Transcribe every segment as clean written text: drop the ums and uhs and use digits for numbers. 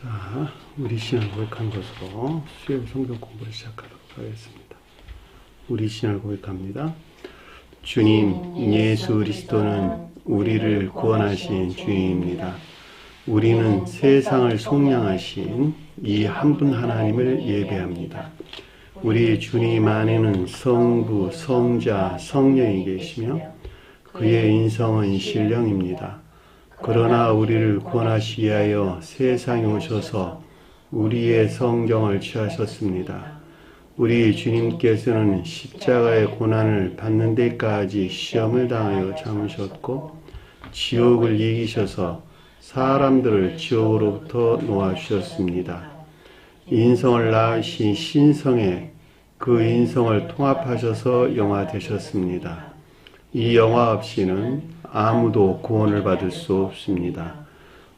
자, 우리 신앙을 고백한 것으로 수요일 성경 공부를 시작하도록 하겠습니다. 우리 신앙을 고백합니다. 주님, 예수 그리스도는 우리를 구원하신 주님입니다. 우리는 세상을 속량하신 이 한 분 하나님을 예배합니다. 우리 주님 안에는 성부, 성자, 성령이 계시며 그의 인성은 신령입니다. 그러나 우리를 구원하시기 위하여 세상에 오셔서 우리의 성정을 취하셨습니다. 우리 주님께서는 십자가의 고난을 받는 데까지 시험을 당하여 참으셨고 지옥을 이기셔서 사람들을 지옥으로부터 놓아주셨습니다. 인성을 낳으신 신성에 그 인성을 통합하셔서 영화 되셨습니다. 이 영화 없이는 아무도 구원을 받을 수 없습니다.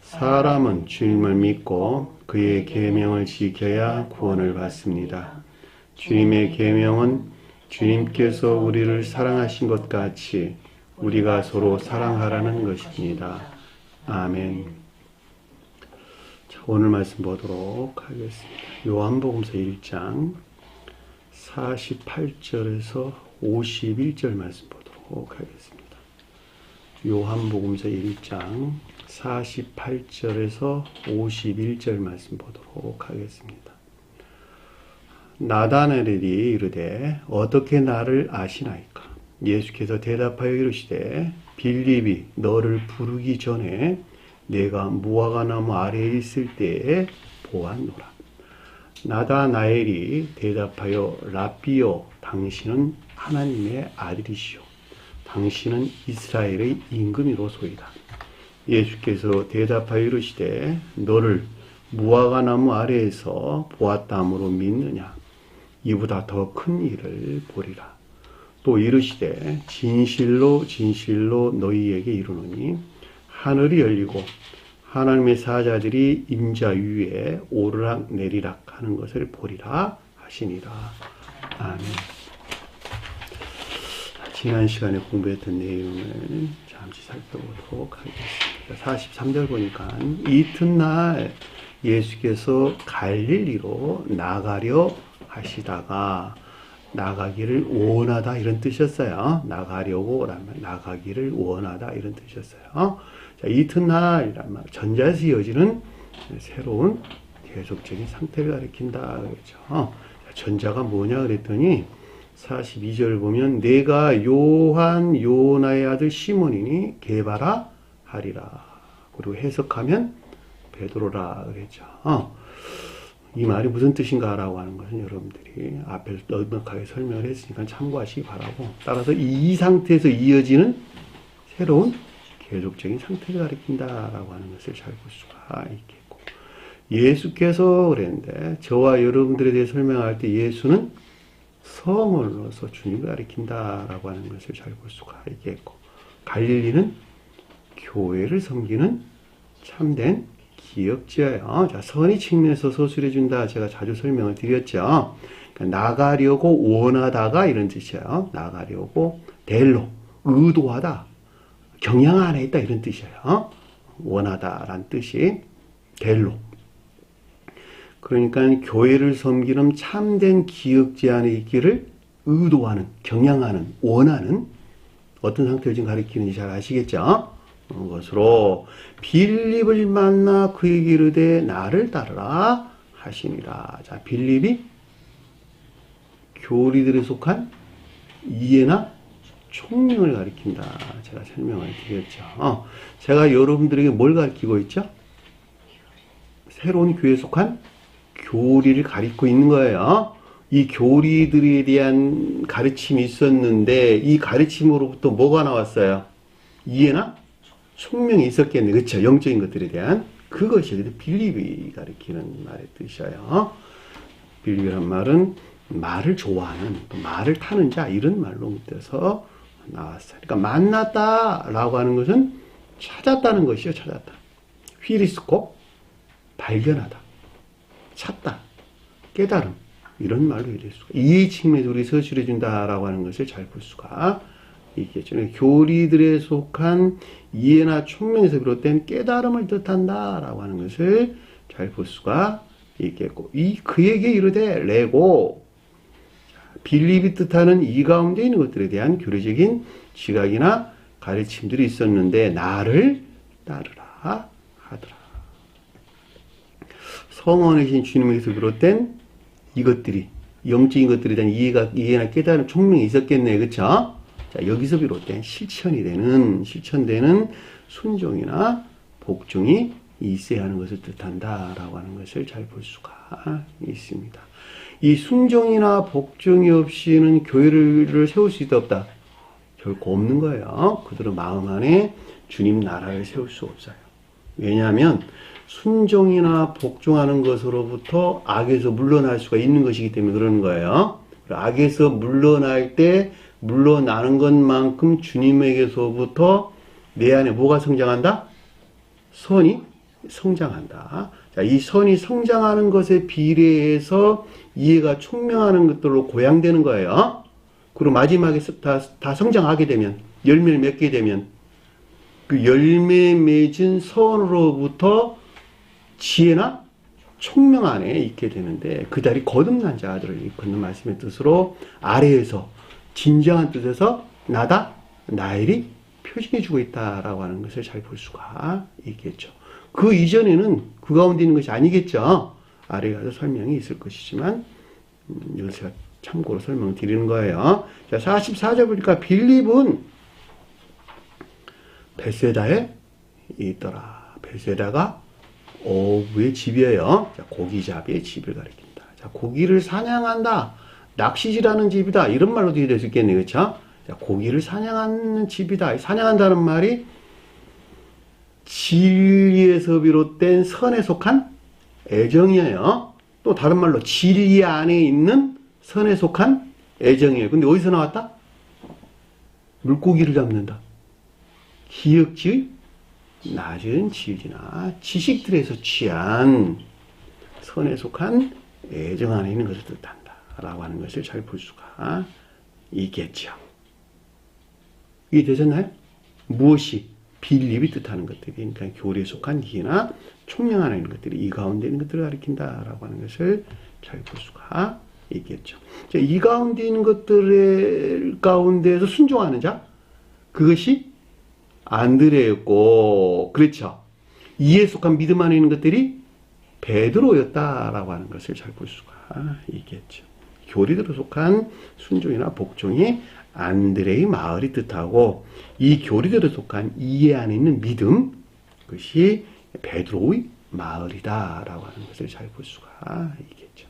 사람은 주님을 믿고 그의 계명을 지켜야 구원을 받습니다. 주님의 계명은 주님께서 우리를 사랑하신 것 같이 우리가 서로 사랑하라는 것입니다. 아멘. 자, 오늘 말씀 보도록 하겠습니다. 요한복음서 1장 48절에서 51절 말씀 보도록 하겠습니다. 요한복음서 1장 48절에서 51절 말씀 보도록 하겠습니다. 나다나엘이 이르되 어떻게 나를 아시나이까? 예수께서 대답하여 이르시되 빌립이 너를 부르기 전에 내가 무화과나무 아래에 있을 때에 보았노라. 나다나엘이 대답하여 랍비요, 당신은 하나님의 아들이시오. 당신은 이스라엘의 임금이로소이다. 예수께서 대답하여 이르시되 너를 무화과나무 아래에서 보았다므로 믿느냐? 이보다 더 큰 일을 보리라. 또 이르시되 진실로 진실로 너희에게 이르노니 하늘이 열리고 하나님의 사자들이 임자 위에 오르락 내리락 하는 것을 보리라 하시니라. 아멘. 지난 시간에 공부했던 내용을 잠시 살펴보도록 하겠습니다. 43절 보니까 이튿날 예수께서 갈릴리로 나가려 하시다가 나가기를 원하다 이런 뜻이었어요. 나가려고 라면 나가기를 원하다 이런 뜻이었어요. 자, 이튿날이란 말 전자에서 이어지는 새로운 계속적인 상태를 가리킨다 그랬죠. 전자가 뭐냐 그랬더니 42절 보면 내가 요한 요나의 아들 시몬이니 게바라 하리라. 그리고 해석하면 베드로라 그랬죠. 이 말이 무슨 뜻인가 라고 하는 것은 여러분들이 앞에서 넉넉하게 설명을 했으니까 참고하시기 바라고, 따라서 이 상태에서 이어지는 새로운 계속적인 상태를 가리킨다 라고 하는 것을 잘 볼 수가 있겠고, 예수께서 그랬는데 저와 여러분들에 대해 설명할 때 예수는 성을로서 주님을 가리킨다라고 하는 것을 잘 볼 수가 있겠고, 갈릴리는 교회를 섬기는 참된 기역지예요. 자, 선의 측면에서 서술해 준다 제가 자주 설명을 드렸죠. 그러니까 나가려고 원하다가 이런 뜻이에요. 나가려고 델로 의도하다, 경향 안에 있다 이런 뜻이에요. 원하다라는 뜻이 델로. 그러니까 교회를 섬기는 참된 기역지 안에 있기를 의도하는, 경향하는, 원하는 어떤 상태를 지금 가리키는지 잘 아시겠죠? 것으로 빌립을 만나 그에게 이르되 나를 따르라 하시니라. 자, 빌립이 교리들에 속한 이해나 총명을 가리킨다. 제가 설명을 드렸죠. 제가 여러분들에게 뭘 가리키고 있죠? 새로운 교회에 속한 교리를 가리키고 있는 거예요. 이 교리들에 대한 가르침이 있었는데 이 가르침으로부터 뭐가 나왔어요? 이해나 총명이 있었겠네. 그렇죠? 영적인 것들에 대한 그것이 빌립이 가리키는 말의 뜻이에요. 빌립이란 말은 말을 좋아하는, 또 말을 타는 자 이런 말로 묻혀서 나왔어요. 그러니까 만났다라고 하는 것은 찾았다는 것이요. 찾았다. 휘리스코 발견하다. 찾다, 깨달음 이런 말로 이럴 수가, 이 측면에서 우리 서술해 준다라고 하는 것을 잘 볼 수가 있겠죠. 교리들에 속한 이해나 총명에서 비롯된 깨달음을 뜻한다라고 하는 것을 잘 볼 수가 있겠고, 그에게 이르되 레고, 빌립이 뜻하는 이 가운데 있는 것들에 대한 교리적인 지각이나 가르침들이 있었는데 나를 따르라 하더라. 성원이신 주님에게서 비롯된 이것들이, 영적인 것들에 대한 이해나 깨달은 총명이 있었겠네. 그쵸? 자, 여기서 비롯된 실천되는 순종이나 복종이 있어야 하는 것을 뜻한다라고 하는 것을 잘 볼 수가 있습니다. 이 순종이나 복종이 없이는 교회를 세울 수 있다 없다? 결코 없는 거예요. 그들은 마음 안에 주님 나라를 세울 수 없어요. 왜냐하면 순종이나 복종하는 것으로부터 악에서 물러날 수가 있는 것이기 때문에 그러는 거예요. 악에서 물러나는 것만큼 주님에게서부터 내 안에 뭐가 성장한다? 선이 성장한다. 자, 이 선이 성장하는 것에 비례해서 이해가 총명하는 것들로 고양되는 거예요. 그리고 마지막에 다 성장하게 되면, 열매를 맺게 되면 그 열매 맺은 선으로부터 지혜나 총명 안에 있게 되는데, 그 자리 거듭난 자들을 이끄는 말씀의 뜻으로 아래에서 진정한 뜻에서 나다, 나엘이 표징해주고 있다라고 하는 것을 잘 볼 수가 있겠죠. 그 이전에는 그 가운데 있는 것이 아니겠죠. 아래에 가서 설명이 있을 것이지만 여기서 제가 참고로 설명을 드리는 거예요. 자, 44절 보니까 빌립은 벳세다에 있더라. 벳세다가 어부의 집이에요. 자, 고기잡이의 집을 가리킨다. 자, 고기를 사냥한다. 낚시질하는 집이다. 이런 말로도 이해될 수 있겠네요. 그렇죠? 자, 고기를 사냥하는 집이다. 사냥한다는 말이 진리에서 비롯된 선에 속한 애정이에요. 또 다른 말로 진리 안에 있는 선에 속한 애정이에요. 근데 어디서 나왔다? 물고기를 잡는다. 기역지의 낮은 지위나 지식들에서 취한 선에 속한 애정 안에 있는 것을 뜻한다 라고 하는 것을 잘 볼 수가 있겠죠. 이게 되셨나요? 무엇이 빌립이 뜻하는 것들이, 그러니까 교리에 속한 이해나 총명 안에 있는 것들이 이 가운데 있는 것들을 가리킨다라고 하는 것을 잘 볼 수가 있겠죠. 자, 이 가운데 있는 것들 가운데에서 순종하는 자, 그것이 안드레였고, 그렇죠. 이에 속한 믿음 안에 있는 것들이 베드로였다라고 하는 것을 잘 볼 수가 있겠죠. 교리대로 속한 순종이나 복종이 안드레의 마을이 뜻하고, 이 교리대로 속한 이해 안에 있는 믿음, 그것이 베드로의 마을이다라고 하는 것을 잘 볼 수가 있겠죠.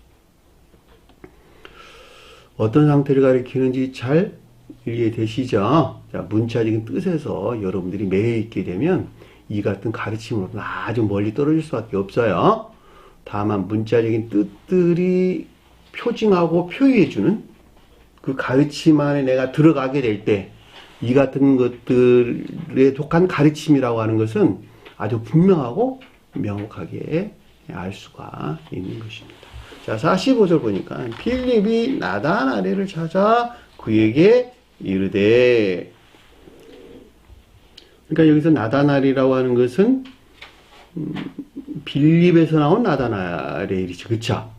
어떤 상태를 가리키는지 잘 이해되시죠? 자, 문자적인 뜻에서 여러분들이 매여 있게 되면 이 같은 가르침으로는 아주 멀리 떨어질 수밖에 없어요. 다만 문자적인 뜻들이 표징하고 표의해주는 그 가르침 안에 내가 들어가게 될 때 이 같은 것들에 속한 가르침이라고 하는 것은 아주 분명하고 명확하게 알 수가 있는 것입니다. 자, 45절 보니까 빌립이 나다나엘을 찾아 그에게 이르되, 그러니까 여기서 나다나엘이라고 하는 것은 빌립에서 나온 나다나엘이죠. 그쵸?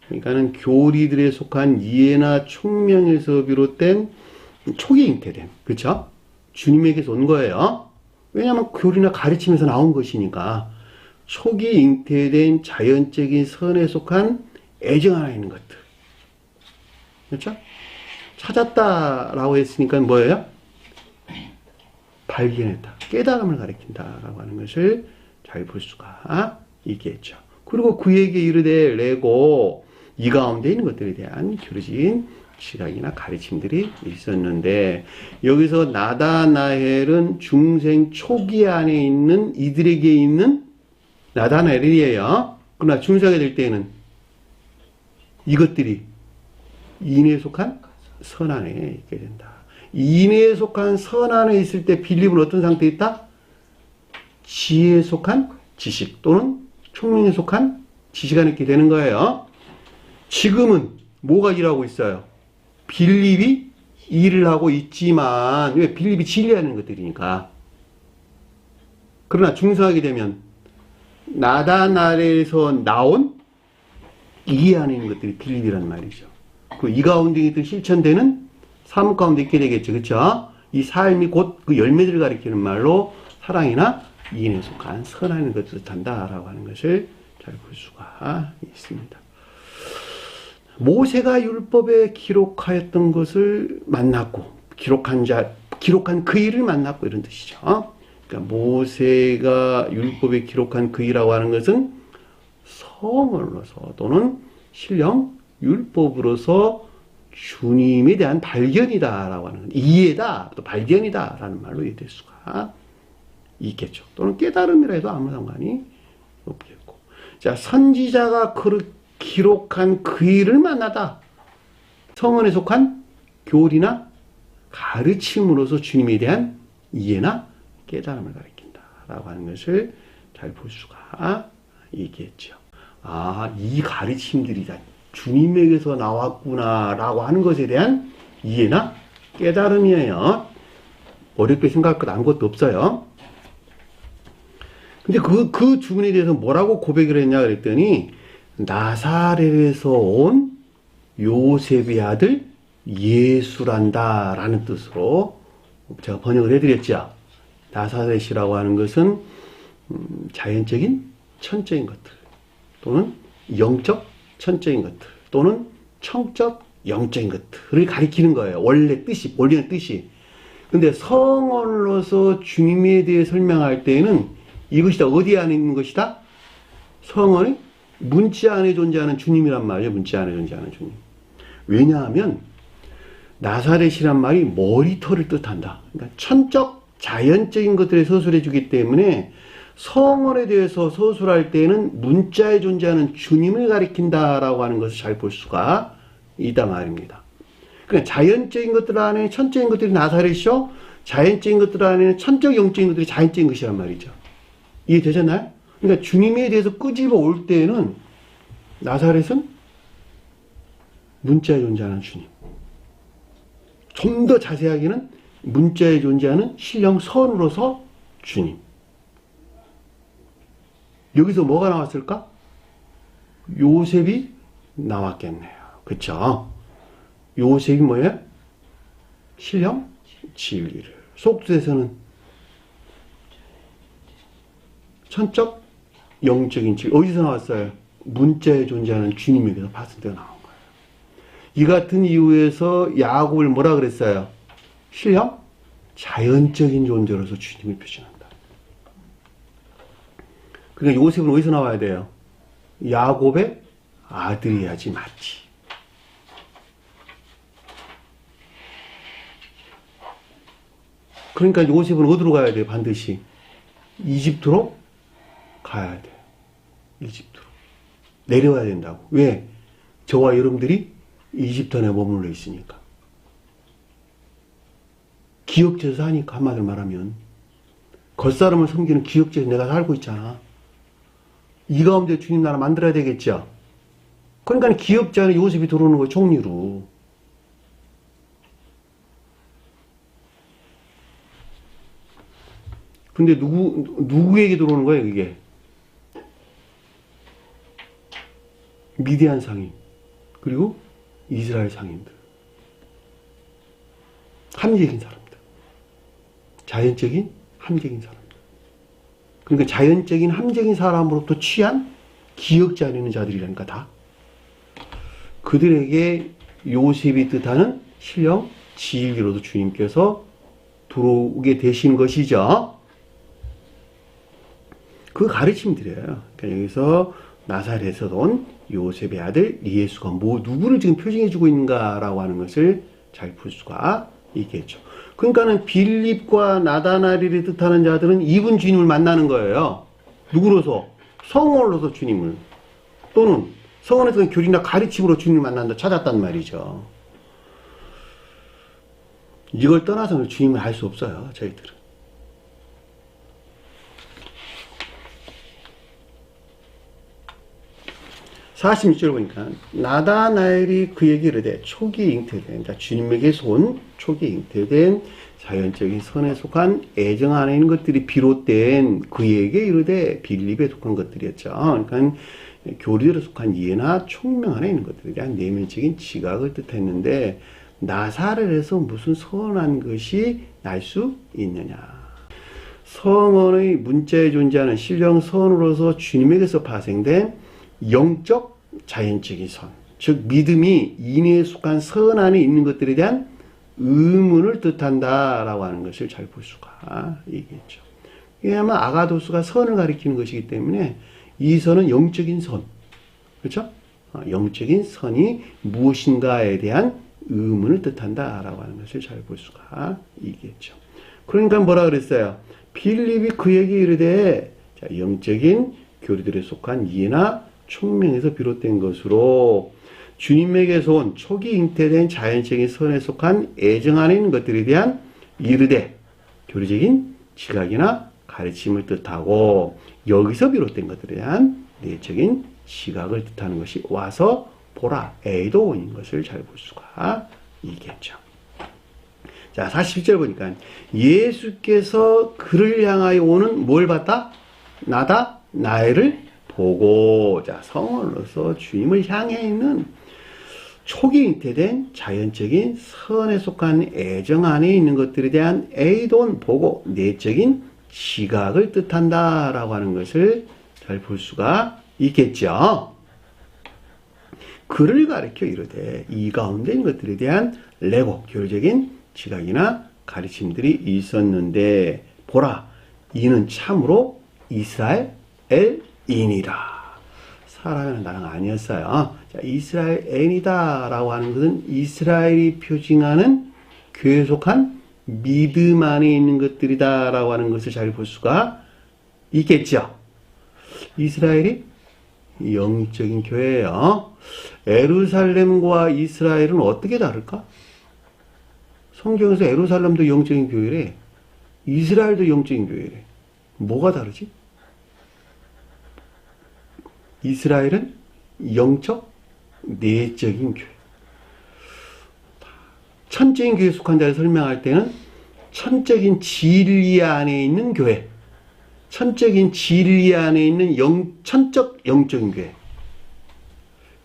그러니까는 교리들에 속한 이해나 총명에서 비롯된 초기 잉태된, 그쵸? 주님에게서 온 거예요. 왜냐하면 교리나 가르침에서 나온 것이니까 초기 잉태된 자연적인 선에 속한 애정 하나 있는 것들. 그렇죠? 찾았다라고 했으니까 뭐예요? 발견했다. 깨달음을 가리킨다라고 하는 것을 잘 볼 수가 있겠죠. 그리고 그에게 이르되 레고, 이 가운데 있는 것들에 대한 교리적인 지각이나 가르침들이 있었는데, 여기서 나다나엘은 중생 초기 안에 있는 이들에게 있는 나다나엘이에요. 그러나 중생이 될 때에는 이것들이 인에 속한 선 안에 있게 된다. 인에 속한 선 안에 있을 때 빌립은 어떤 상태에 있다? 지혜에 속한 지식 또는 총명에 속한 지식 안에 있게 되는 거예요. 지금은 뭐가 일하고 있어요? 빌립이 일을 하고 있지만, 왜? 빌립이 진리하는 것들이니까. 그러나 중생하게 되면 나다나엘에서 나온 이 안에 있는 것들이 빌립이란 말이죠. 그 이 가운데 있던 실천되는 삶 가운데 있게 되겠죠. 그렇죠? 이 삶이 곧 그 열매들을 가리키는 말로 사랑이나 이인에 속한 선한 것을 뜻한다라고 하는 것을 잘 볼 수가 있습니다. 모세가 율법에 기록하였던 것을 만났고 기록한 그 일을 만났고 이런 뜻이죠. 그러니까 모세가 율법에 기록한 그 일이라고 하는 것은 성언으로서 또는 신령 율법으로서 주님에 대한 발견이다라고 하는 이해다 또 발견이다라는 말로 이해될 수가 있겠죠. 또는 깨달음이라 해도 아무 상관이 없겠고. 자, 선지자가 기록한 그 일을 만나다. 성언에 속한 교리나 가르침으로서 주님에 대한 이해나 깨달음을 가리킨다라고 하는 것을 잘 볼 수가 있겠죠. 아, 이 가르침들이 다 주님에게서 나왔구나라고 하는 것에 대한 이해나 깨달음이에요. 어렵게 생각할 것 아무것도 없어요. 근데 그 주문에 대해서 뭐라고 고백을 했냐 그랬더니 나사렛에서 온 요셉의 아들 예수란다 라는 뜻으로 제가 번역을 해드렸죠. 나사렛이라고 하는 것은 자연적인 천적인 것들 또는 영적 천적인 것들 또는 청적 영적인 것들을 가리키는 거예요. 원래는 뜻이. 근데 성언으로서 주님에 대해 설명할 때에는 이것이 어디 안에 있는 것이다? 성언이 문자 안에 존재하는 주님이란 말이에요. 문자 안에 존재하는 주님. 왜냐하면 나사렛이란 말이 머리털을 뜻한다. 그러니까 천적 자연적인 것들을 서술해 주기 때문에 성언에 대해서 서술할 때는 문자에 존재하는 주님을 가리킨다라고 하는 것을 잘 볼 수가 있다 말입니다. 그러니까 자연적인 것들 안에 천적인 것들이 나사렛이요. 자연적인 것들 안에는 천적 영적인 것들이 자연적인 것이란 말이죠. 이해되셨나요? 그러니까 주님에 대해서 끄집어 올 때에는 나사렛은 문자에 존재하는 주님. 좀 더 자세하게는 문자에 존재하는 신령 선으로서 주님. 여기서 뭐가 나왔을까? 요셉이 나왔겠네요. 그쵸? 요셉이 뭐예요? 신령 진리를. 속뜻에서는 천적 영적인 진리. 어디서 나왔어요? 문자에 존재하는 주님에게서 봤을 때가 나온 거예요. 이 같은 이유에서 야곱을 뭐라 그랬어요? 신령 자연적인 존재로서 주님을 표현한다. 그러니까 요셉은 어디서 나와야 돼요? 야곱의 아들이야지 맞지. 그러니까 요셉은 어디로 가야 돼요? 반드시 이집트로 가야 돼요. 이집트로 내려와야 된다고. 왜? 저와 여러분들이 이집트 안에 머물러 있으니까. 기업체에서 사니까. 한마디로 말하면 겉사람을 섬기는 기업체에서 내가 살고 있잖아. 이 가운데 주님 나라 만들어야 되겠죠. 그러니까 기업체 안에 요셉이 들어오는 거예요. 총리로. 근데 누구에게 들어오는 거예요, 이게? 미디안 상인, 그리고 이스라엘 상인들. 합리적인 사람들. 자연적인 합리적인 사람들. 그러니까 자연적인 합리적인 사람으로부터 취한 기억자 안에 있는 자들이라니까 다. 그들에게 요셉이 뜻하는 신령 지위로도 주님께서 들어오게 되신 것이죠. 그 가르침들이에요. 그러니까 여기서 나사렛에서 온 요셉의 아들 예수가 누구를 지금 표징해주고 있는가라고 하는 것을 잘 볼 수가 있겠죠. 그러니까는 빌립과 나다나엘을 뜻하는 자들은 이분 주님을 만나는 거예요. 누구로서? 성언으로서 주님을. 또는 성언에서 교리나 가르침으로 주님을 만난다 찾았단 말이죠. 이걸 떠나서는 주님을 알 수 없어요. 저희들은. 46절 보니까 나다나엘이 그에게 이르되 초기 잉태된, 주님에게서 온 초기 잉태된 자연적인 선에 속한 애정 안에 있는 것들이 비롯된 그에게 이르되 빌립에 속한 것들이었죠. 그러니까 교리들에 속한 이해나 총명 안에 있는 것들에 대한 내면적인 지각을 뜻했는데, 나사렛에서 무슨 선한 것이 날 수 있느냐. 성언의 문자에 존재하는 신령선으로서 주님에게서 파생된 영적 자연적인 선, 즉 믿음이 인내에 속한 선 안에 있는 것들에 대한 의문을 뜻한다라고 하는 것을 잘 볼 수가 있겠죠. 왜냐하면 아가도스가 선을 가리키는 것이기 때문에 이 선은 영적인 선, 그렇죠? 영적인 선이 무엇인가에 대한 의문을 뜻한다라고 하는 것을 잘 볼 수가 있겠죠. 그러니까 뭐라 그랬어요? 빌립이 그에게 이르되, 영적인 교리들에 속한 이해나 총명에서 비롯된 것으로 주님에게서 온 초기 잉태된 자연적인 선에 속한 애정 안에 있는 것들에 대한 이르되, 교리적인 지각이나 가르침을 뜻하고, 여기서 비롯된 것들에 대한 내적인 지각을 뜻하는 것이 와서 보라, 에이도원인 것을 잘 볼 수가 있겠죠. 자, 47절 보니까 예수께서 그를 향하여 오는 뭘 봤다? 나다, 나를 보고. 자, 성언으로서 주님을 향해 있는 초기 잉태된 자연적인 선에 속한 애정 안에 있는 것들에 대한 에이돈, 보고, 내적인 지각을 뜻한다라고 하는 것을 잘 볼 수가 있겠죠. 그를 가리켜 이르되, 이 가운데 있는 것들에 대한 레고, 교리적인 지각이나 가르침들이 있었는데, 보라, 이는 참으로 이스라엘인이라. 사람은 나랑 아니었어요. 자, 이스라엘인이다 라고 하는 것은 이스라엘이 표징하는 교회에 속한 믿음 안에 있는 것들이다 라고 하는 것을 잘 볼 수가 있겠죠. 이스라엘이 영적인 교회예요. 예루살렘과 이스라엘은 어떻게 다를까? 성경에서 예루살렘도 영적인 교회래, 이스라엘도 영적인 교회래. 뭐가 다르지? 이스라엘은 영적, 내적인 교회. 천적인 교회에 속한 자를 설명할 때는 천적인 진리 안에 있는 교회, 천적인 진리 안에 있는 천적 영적인 교회.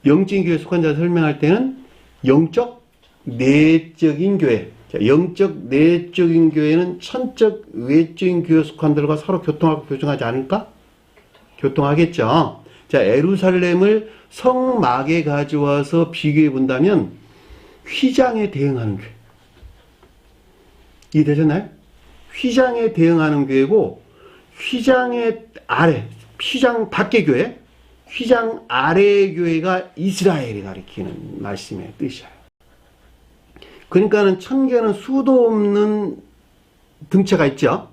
영적인 교회에 속한 자를 설명할 때는 영적, 내적인 교회. 자, 영적, 내적인 교회는 천적, 외적인 교회에 속한 자들과 서로 교통하고 교정하지 않을까? 교통하겠죠. 자, 예루살렘을 성막에 가져와서 비교해 본다면 휘장에 대응하는 교회. 이해되셨나요? 휘장에 대응하는 교회고, 휘장의 아래, 휘장 밖의 교회, 휘장 아래의 교회가 이스라엘이 가리키는 말씀의 뜻이에요. 그러니까는 천개는 수도 없는 등차가 있죠.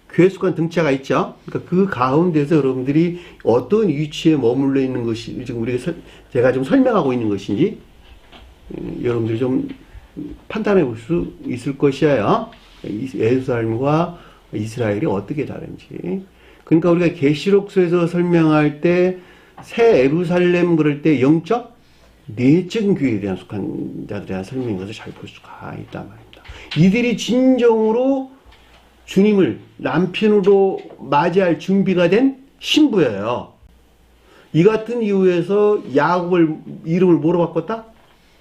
교회 속한 등차가 있죠. 그러니까 그 가운데서 여러분들이 어떤 위치에 머물러 있는 것이, 지금 제가 좀 설명하고 있는 것인지, 여러분들이 좀 판단해 볼 수 있을 것이에요. 예루살렘과 이스라엘이 어떻게 다른지. 그러니까 우리가 계시록서에서 설명할 때 새 예루살렘 그럴 때 영적, 내적인 교회에 대한 속한 자들에 대한 설명인 것을 잘 볼 수가 있단 말입니다. 이들이 진정으로 주님을 남편으로 맞이할 준비가 된 신부예요. 이 같은 이유에서 야곱을 이름을 뭐로 바꿨다?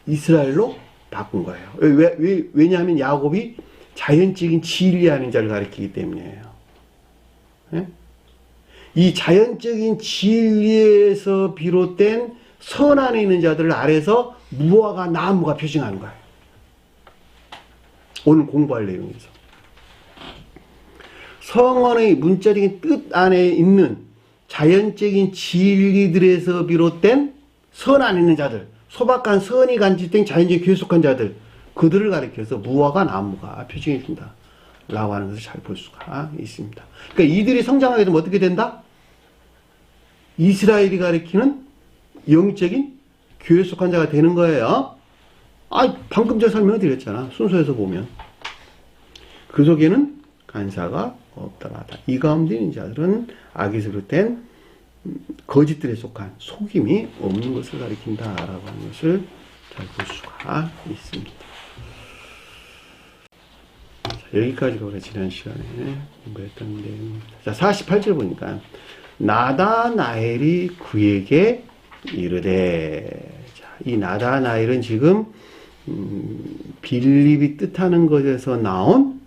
이스라엘로 바꾼 거예요. 왜냐하면 야곱이 자연적인 진리 아닌 자를 가리키기 때문이에요. 네? 이 자연적인 진리에서 비롯된 선 안에 있는 자들 아래서 무화과 나무가 표징하는 거예요. 오늘 공부할 내용에서. 성언의 문자적인 뜻 안에 있는 자연적인 진리들에서 비롯된 선 안에 있는 자들, 소박한 선이 간직된 자연적인 교회에 속한 자들, 그들을 가리켜서 무화과 나무가 표징해 준다 라고 하는 것을 잘 볼 수가 있습니다. 그러니까 이들이 성장하게 되면 어떻게 된다? 이스라엘이 가리키는 영적인 교회에 속한 자가 되는 거예요. 방금 제가 설명을 드렸잖아. 순서에서 보면. 그 속에는 간사가 없다라다. 이 가운데 있는 자들은 악에서 비롯된 거짓들에 속한 속임이 없는 것을 가리킨다라고 하는 것을 잘 볼 수가 있습니다. 자, 여기까지가 우리가 지난 시간에 공부했던 내용입니다. 자, 48절 보니까 나다나엘이 그에게 이르되, 자, 이 나다나엘은 지금 빌립이 뜻하는 것에서 나온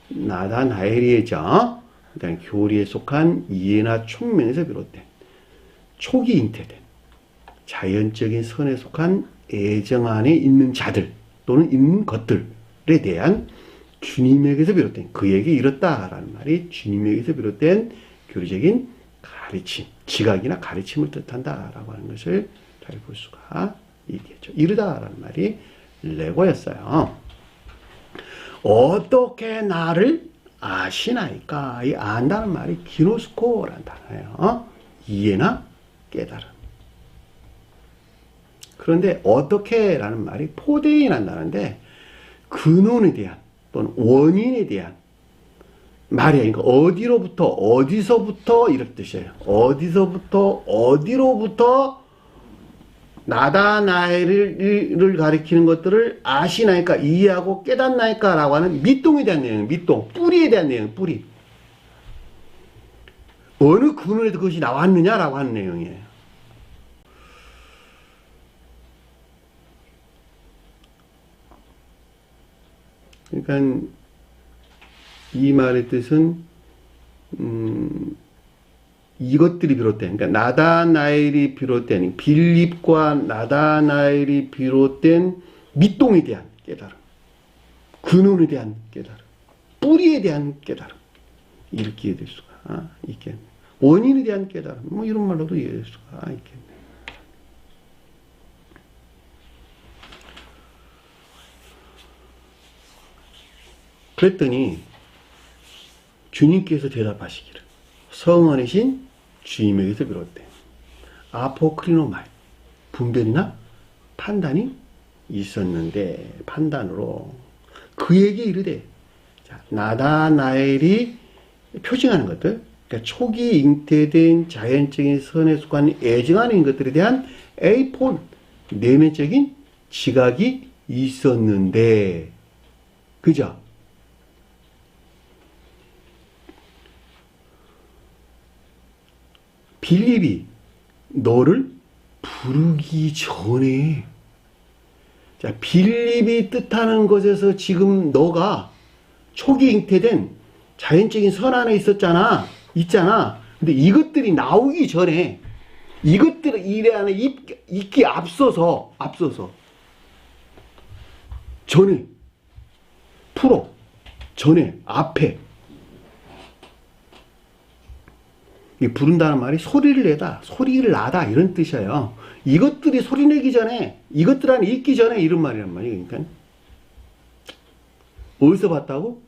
나다나엘이죠. 그다음에 교리에 속한 이해나 촉명에서 비롯된 촉이 잉태된 자연적인 선에 속한 애정 안에 있는 자들 또는 있는 것들에 대한 주님에게서 비롯된 그에게 이렇다라는 말이 주님에게서 비롯된 교리적인 가르침, 지각이나 가르침을 뜻한다라고 하는 것을 잘 볼 수가 있겠죠. 이르다라는 말이 레고였어요. 어떻게 나를 아시나이까? 이 안다는 말이 기노스코라는 단어예요. 이해나 깨달음. 그런데 어떻게라는 말이 포데이라는 단어인데 근원에 대한 또는 원인에 대한 말이에요. 그러니까 어디로부터 어디서부터 이런 뜻이에요. 어디서부터 어디로부터 나다나엘을 가리키는 것들을 아시나이까 이해하고 깨닫나이까 라고 하는 밑동에 대한 내용, 밑동, 뿌리에 대한 내용, 뿌리. 어느 근원에서 그것이 나왔느냐라고 하는 내용이에요. 그러니까 이 말의 뜻은 이것들이 비롯된, 그러니까 나다나엘이 비롯된 빌립과 나다나엘이 비롯된 밑동에 대한 깨달음, 근원에 대한 깨달음, 뿌리에 대한 깨달음, 이렇게 이해될 수가 있겠네요. 원인에 대한 깨달음, 뭐 이런 말로도 이해될 수가 있겠네요. 그랬더니 주님께서 대답하시기를 성원이신 주님에게서 비롯된 아포크리노말 분별이나 판단이 있었는데 판단으로 그에게 이르되, 자, 나다나엘이 표징하는 것들, 그러니까 초기 잉태된 자연적인 선에 속한 애정 안에 있는 것들에 대한 에이폰 내면적인 지각이 있었는데, 그죠? 빌립이 너를 부르기 전에, 자, 빌립이 뜻하는 것에서 지금 너가 초기 잉태된 자연적인 선 안에 있잖아. 근데 이것들이 나오기 전에, 이것들을 이 안에 있기 앞서서, 전에, 전에, 앞에, 이 부른다는 말이 소리를 나다 이런 뜻이에요. 이것들이 소리 내기 전에, 이것들 안에 있기 전에 이런 말이란 말이에요. 그러니까 어디서 봤다고?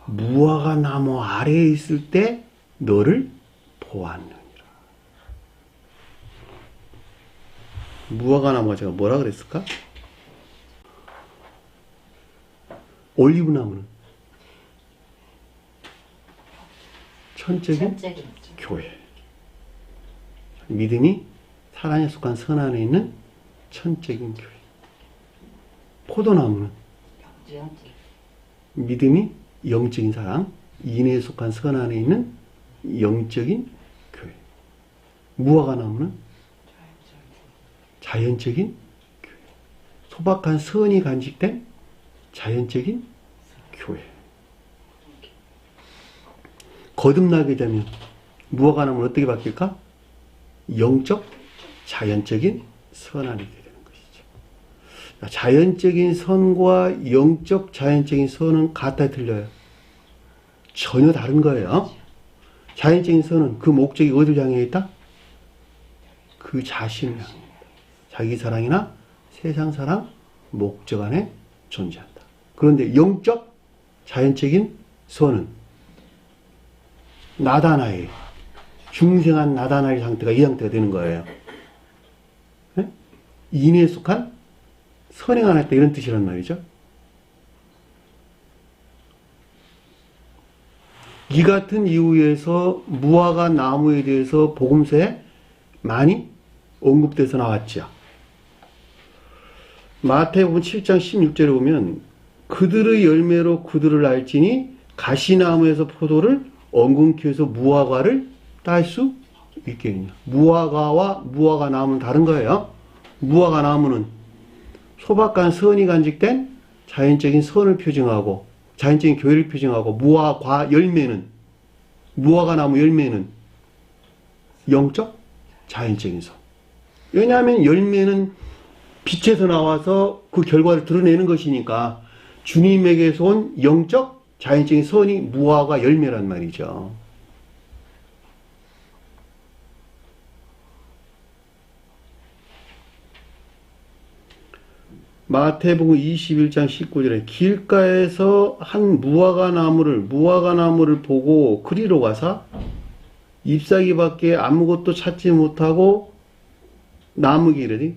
무화과 나무 아래에 있을 때 너를 보았느니라. 무화과 나무가 제가 뭐라 그랬을까? 올리브 나무는 천적인 교회. 믿음이 사랑에 속한 선 안에 있는 천적인 교회. 포도나무는 믿음이 영적인 사랑, 인애에 속한 선 안에 있는 영적인 교회. 무화과 나무는 자연적인 교회. 소박한 선이 간직된 자연적인 교회. 거듭나게 되면 무화과 나무는 어떻게 바뀔까? 영적, 자연적인 선 안에 있게 되는 것이죠. 자연적인 선과 영적, 자연적인 선은 같아 틀려요? 전혀 다른 거예요. 자연적인 선은 그 목적이 어디를 향해 있다? 그 자신을 향해 있다. 자기 사랑이나 세상 사랑, 목적 안에 존재한다. 그런데 영적, 자연적인 선은 나다나엘, 중생한 나다나엘 상태가 이 상태가 되는 거예요. 네? 인애에 속한 선행 안 했다 이런 뜻이란 말이죠. 이 같은 이유에서 무화과 나무에 대해서 복음서에 많이 언급돼서 나왔죠. 마태복음 7장 16절에 보면 그들의 열매로 그들을 알지니 가시나무에서 포도를 엉겅퀴에서 무화과를 딸 수 있겠느냐. 무화과와 무화과 나무는 다른 거예요. 무화과 나무는 소박한 선이 간직된 자연적인 선을 표징하고 자연적인 교회를 표징하고 무화과 열매는 무화과 나무 열매는 영적 자연적인 선. 왜냐하면 열매는 빛에서 나와서 그 결과를 드러내는 것이니까 주님에게서 온 영적 자연적인 선이 무화과 열매란 말이죠. 마태복음 21장 19절에 길가에서 한 무화과 나무를 보고 그리로 가사 잎사귀밖에 아무것도 찾지 못하고 나무기 이르되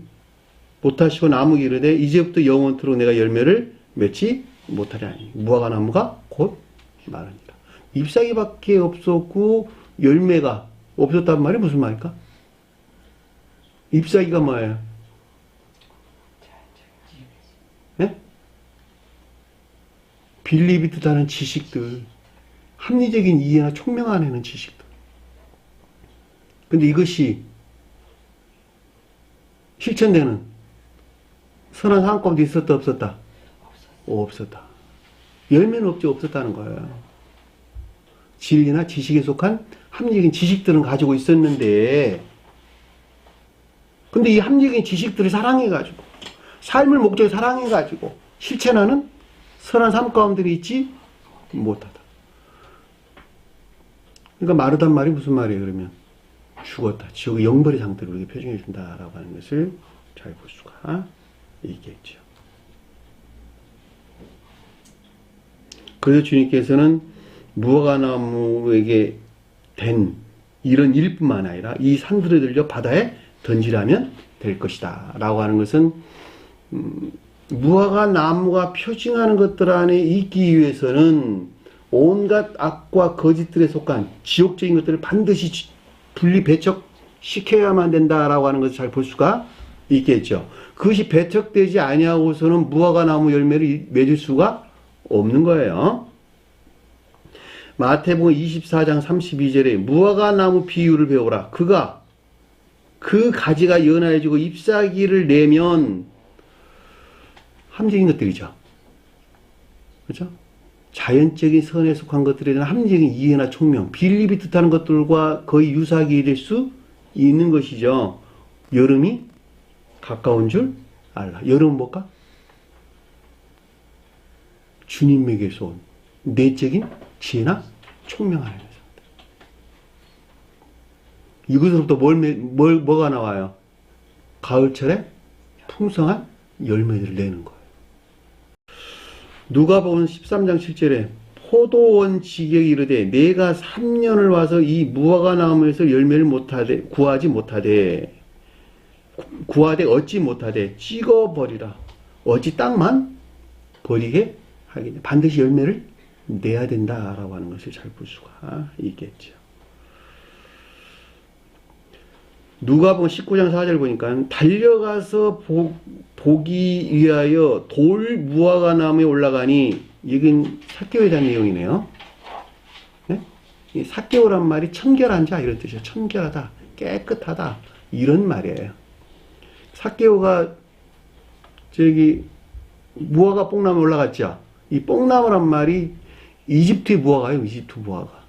못하시고 나무기 이르되 이제부터 영원토록 내가 열매를 맺지 못하리 하니 무화과 나무가 곧 마르니라. 잎사귀밖에 없었고 열매가 없었단 말이 무슨 말일까? 잎사귀가 뭐예요? 네? 빌리비트다는 지식들, 합리적인 이해나 총명하는 지식들. 근데 이것이 실천되는 선한 삶 가운데 있었다 없었다? 없었다. 열매는 없지 없었다는 거예요. 진리나 지식에 속한 합리적인 지식들은 가지고 있었는데 근데 이 합리적인 지식들을 사랑해가지고 삶을 목적에 사랑해가지고 실천하는 선한 삶 가운데 있지 못하다. 그러니까 마르단 말이 무슨 말이에요 그러면? 죽었다. 지옥의 영벌의 상태를 우리에게 표정해 준다라고 하는 것을 잘 볼 수가 있겠죠. 그래서 주님께서는 무화과 나무에게 된 이런 일뿐만 아니라 이 산들을 들려 바다에 던지라면 될 것이다 라고 하는 것은 무화과 나무가 표징하는 것들 안에 있기 위해서는 온갖 악과 거짓들에 속한 지옥적인 것들을 반드시 분리 배척시켜야만 된다라고 하는 것을 잘 볼 수가 있겠죠. 그것이 배척되지 아니하고서는 무화과 나무 열매를 맺을 수가 없는 거예요. 마태복음 24장 32절에 무화과 나무 비유를 배우라. 그가 그 가지가 연하여지고 잎사귀를 내면 합리적인 것들이죠. 그렇죠? 자연적인 선에 속한 것들에 대한 합리적인 이해나 총명, 빌립이 뜻하는 것들과 거의 유사하게 될 수 있는 것이죠. 여름이 가까운 줄 알라. 여름은 뭘까? 주님에게서 온 내적인 지혜나 총명하는 것입니다. 이것으로부터 뭐가 나와요? 가을철에 풍성한 열매를 내는 거예요. 누가복음 13장 7절에 포도원 지객이 이르되 내가 3년을 와서 이 무화과 나무에서 열매를 구하지 못하되 얻지 못하되 찍어버리라. 어찌 땅만 버리게 하겠냐. 반드시 열매를 내야 된다라고 하는 것을 잘 볼 수가 있겠죠. 누가복음 19장 4절 보니까 달려가서 보기 위하여 돌 무화과 나무에 올라가니 이건 삭개오에 대한 내용이네요. 네? 이 삭개오란 말이 청결한 자 이런 뜻이에요. 청결하다, 깨끗하다 이런 말이에요. 삭개오가 무화과 뽕나무에 올라갔죠. 이 뽕나무란 말이 이집트의 무화과예요. 이집트 무화과.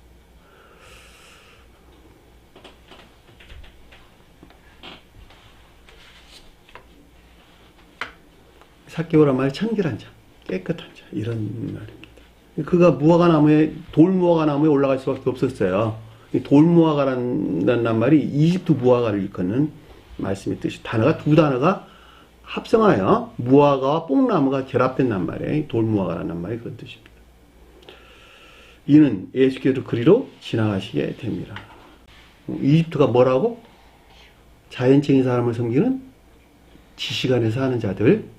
삭개오란 말이 청결한 자, 깨끗한 자 이런 말입니다. 그가 무화과 나무에 돌 무화과 나무에 올라갈 수밖에 없었어요. 돌 무화과라는 말이 이집트 무화과를 일컫는 말씀의 뜻이 단어가 두 단어가 합성하여 무화과와 뽕나무가 결합된 낱말이에요. 돌 무화과라는 말이 그런 뜻입니다. 이는 예수께서 그리로 지나가시게 됩니다. 이집트가 뭐라고? 자연적인 사람을 섬기는 지식 안에서 하는 자들,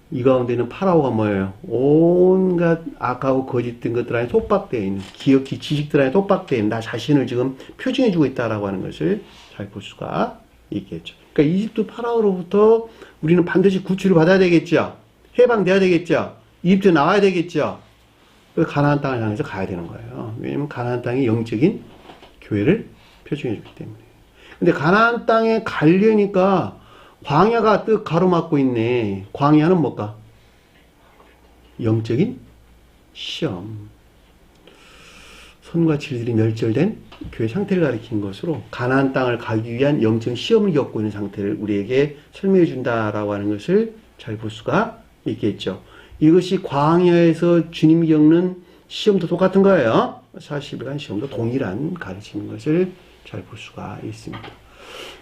이 가운데는 파라오가 뭐예요? 온갖 악하고 거짓된 것들 안에 속박되어 있는, 기억기 지식들 안에 속박되어 있는 나 자신을 지금 표징해주고 있다라고 하는 것을 잘 볼 수가 있겠죠. 그러니까 이집트 파라오로부터 우리는 반드시 구출을 받아야 되겠죠. 해방돼야 되겠죠. 이집트 나와야 되겠죠. 가나안 땅을 향해서 가야 되는 거예요. 왜냐면 가나안 땅이 영적인 교회를 표징해주기 때문에. 근데 가나안 땅에 가려니까 광야가 뜩 가로막고 있네. 광야는 뭘까? 영적인 시험. 선과 질들이 멸절된 교회 상태를 가리키는 것으로 가나안 땅을 가기 위한 영적인 시험을 겪고 있는 상태를 우리에게 설명해 준다라고 하는 것을 잘 볼 수가 있겠죠. 이것이 광야에서 주님이 겪는 시험도 똑같은 거예요. 40일간 시험도 동일한 가르침인 것을 잘 볼 수가 있습니다.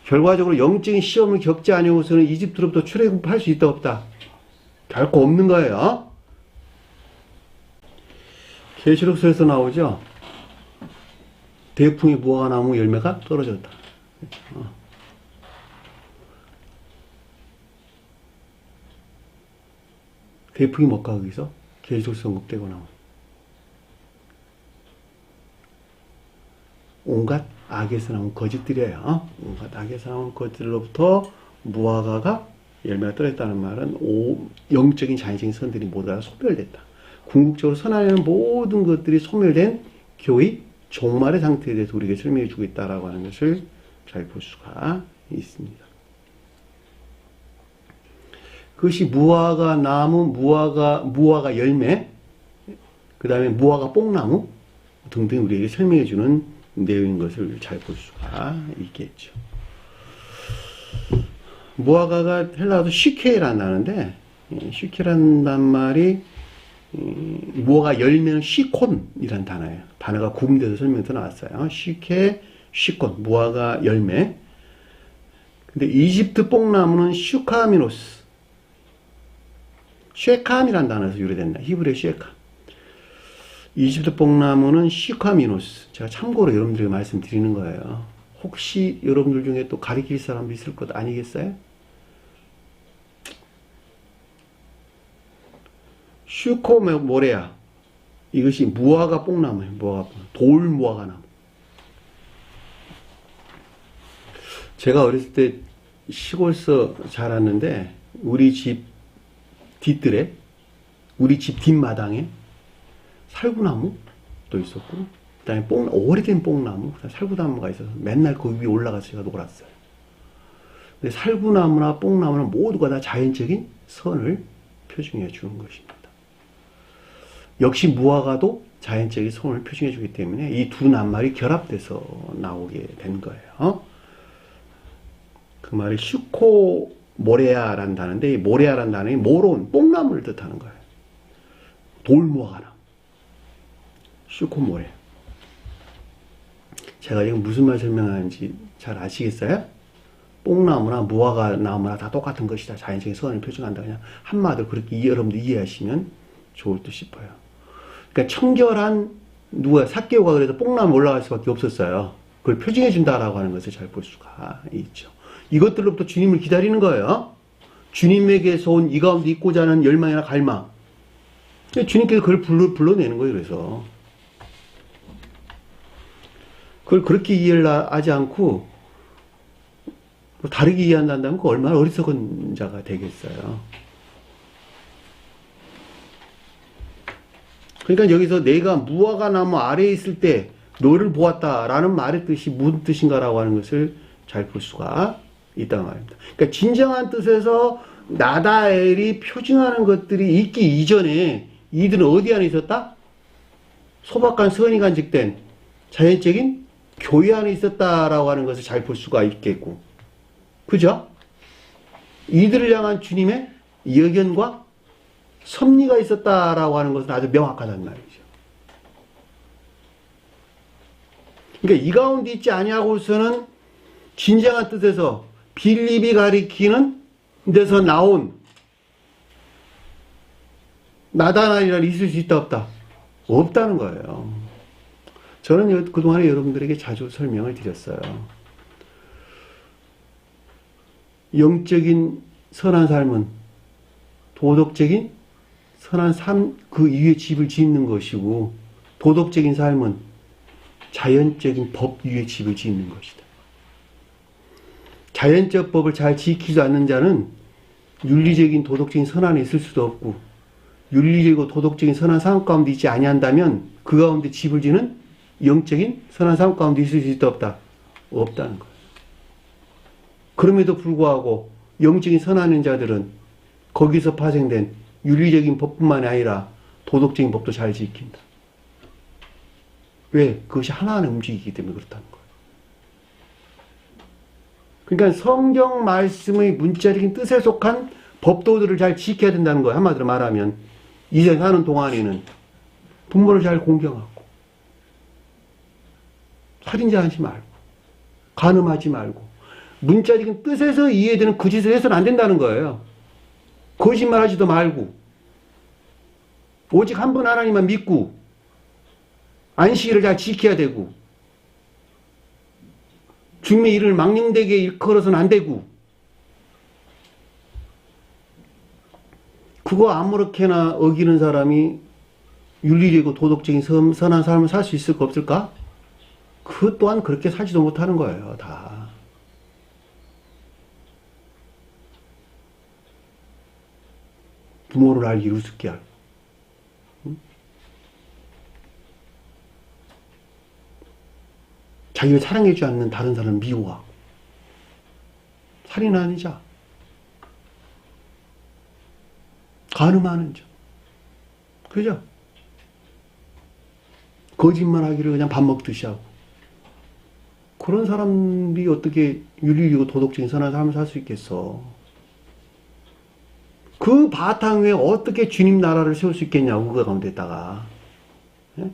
결과적으로 영적인 시험을 겪지 아니하고서는 이집트로부터 출애굽할 수 있다 없다? 결코 없는 거예요. 계시록서에서 나오죠. 대풍이 무화과 나무 열매가 떨어졌다. 대풍이 뭘까 거기서? 계시록서 언급되고 나온 온갖 악에서 나온 거짓들이에요. 온갖 악에서 나온 거짓들로부터 무화과가 열매가 떨어졌다는 말은 영적인 자연적인 선들이 모두 다 소멸됐다. 궁극적으로 선하려는 모든 것들이 소멸된 교의 종말의 상태에 대해서 우리에게 설명해 주고 있다라고 하는 것을 잘 볼 수가 있습니다. 그것이 무화과 나무, 무화과 열매, 그 다음에 무화과 뽕나무 등등 우리에게 설명해 주는 내용인 것을 잘 볼 수가 있겠죠. 무화과가 헬라어도 시케라는 단어인데, 시케라는 말이 무화과 열매는 시콘이라는 단어예요. 단어가 구분돼서 설명에서 나왔어요. 시케, 시콘, 무화과 열매. 근데 이집트 뽕나무는 슈카미노스, 쉐캄이라는 단어에서 유래된다. 히브리어 쉐캄. 이집트 뽕나무는 슈카미노스. 제가 참고로 여러분들에게 말씀드리는 거예요. 혹시 여러분들 중에 또 가리킬 사람도 있을 것 아니겠어요? 슈코모레아. 이것이 무화과 뽕나무예요. 무화과 뽕나무. 돌 무화과 나무. 제가 어렸을 때 시골서 자랐는데 우리 집 뒷뜰에, 우리 집 뒷마당에 살구나무도 있었고, 그 다음에 오래된 뽕나무, 살구나무가 있어서 맨날 그 위에 올라가서 제가 놀았어요. 근데 살구나무나 뽕나무는 모두가 다 자연적인 선을 표징해 주는 것입니다. 역시 무화과도 자연적인 선을 표징해 주기 때문에 이 두 낱말이 결합돼서 나오게 된 거예요. 그 말이 슈코모레아라는 단어인데, 이 모레아라는 단어는 모론, 뽕나무를 뜻하는 거예요. 돌무화과나무. 슈코모레. 제가 지금 무슨 말 설명하는지 잘 아시겠어요? 뽕나무나 무화과 나무나 다 똑같은 것이다. 자연적인 선을 표징한다. 그냥 한마디로 그렇게 여러분들 이해하시면 좋을 듯 싶어요. 그러니까 청결한 삭개오가 그래서 뽕나무 올라갈 수밖에 없었어요. 그걸 표징해 준다라고 하는 것을 잘 볼 수가 있죠. 이것들로부터 주님을 기다리는 거예요. 주님에게서 온 이 가운데 있고자 하는 열망이나 갈망. 주님께서 그걸 불러내는 거예요. 그래서 그걸 그렇게 이해를 하지 않고 다르게 이해한다면 그 얼마나 어리석은 자가 되겠어요. 그러니까 여기서 내가 무화과 나무 아래에 있을 때 너를 보았다라는 말의 뜻이 무슨 뜻인가라고 하는 것을 잘 볼 수가 있다는 말입니다. 그러니까 진정한 뜻에서 나다엘이 표징하는 것들이 있기 이전에 이들은 어디 안에 있었다? 소박한 선이 간직된 자연적인 교회 안에 있었다라고 하는 것을 잘 볼 수가 있겠고, 그죠? 이들을 향한 주님의 여견과 섭리가 있었다라고 하는 것은 아주 명확하단 말이죠. 그러니까 이 가운데 있지 아니하고서는 진정한 뜻에서 빌립이 가리키는 데서 나온 나다나엘이란 있을 수 있다 없다? 없다는 거예요. 저는 그동안에 여러분들에게 자주 설명을 드렸어요. 영적인 선한 삶은 도덕적인 선한 삶 그 위에 집을 짓는 것이고, 도덕적인 삶은 자연적인 법 위에 집을 짓는 것이다. 자연적 법을 잘 지키지 않는 자는 윤리적인 도덕적인 선안에 있을 수도 없고, 윤리적이고 도덕적인 선한 삶 가운데 있지 아니한다면 그 가운데 집을 지는 영적인 선한 삶 가운데 있을 수 있다 없다? 없다는 거예요. 그럼에도 불구하고 영적인 선한 자들은 거기서 파생된 윤리적인 법뿐만이 아니라 도덕적인 법도 잘 지킨다. 왜? 그것이 하나하나 움직이기 때문에 그렇다는 거예요. 그러니까 성경 말씀의 문자적인 뜻에 속한 법도들을 잘 지켜야 된다는 거예요. 한마디로 말하면 이 세상 사는 동안에는 부모를 잘 공경하고, 살인자 하지 말고, 간음하지 말고, 문자적인 뜻에서 이해되는 그 짓을 해서는 안 된다는 거예요. 거짓말하지도 말고, 오직 한 분 하나님만 믿고, 안식일을 잘 지켜야 되고, 주님의 일을 망령되게 일컬어서는 안 되고, 그거 아무렇게나 어기는 사람이 윤리적이고 도덕적인 선한 삶을 살 수 있을까 없을까? 그 또한 그렇게 살지도 못하는 거예요, 다. 부모를 알기 우습게 알고, 응? 자기를 사랑해주지 않는 다른 사람을 미워하고, 살인하는 자, 간음하는 자, 그죠? 거짓말하기를 그냥 밥 먹듯이 하고, 그런 사람들이 어떻게 윤리적이고 도덕적인 선한 삶을 살 수 있겠어? 그 바탕 위에 어떻게 주님 나라를 세울 수 있겠냐고, 그 가운데다가. 예?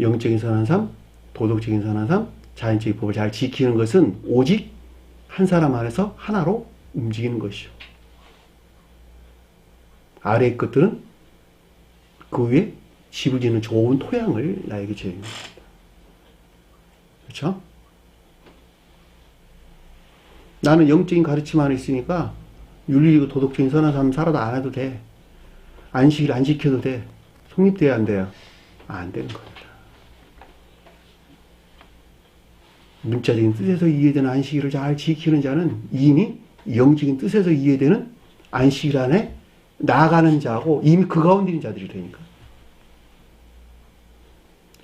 영적인 선한 삶, 도덕적인 선한 삶, 자연적인 법을 잘 지키는 것은 오직 한 사람 안에서 하나로 움직이는 것이요. 아래의 것들은 그 위에 집을 짓는 좋은 토양을 나에게 주는 겁니다. 그렇죠? 나는 영적인 가르침 안에 있으니까 윤리이고 도덕적인 선한 삶 살아도 안 해도 돼. 안식일 안 지켜도 돼. 성립돼야 안 돼요? 안 되는 겁니다. 문자적인 뜻에서 이해되는 안식일을 잘 지키는 자는 이미 영적인 뜻에서 이해되는 안식일 안에 나아가는 자고 이미 그 가운데 있는 자들이라니까.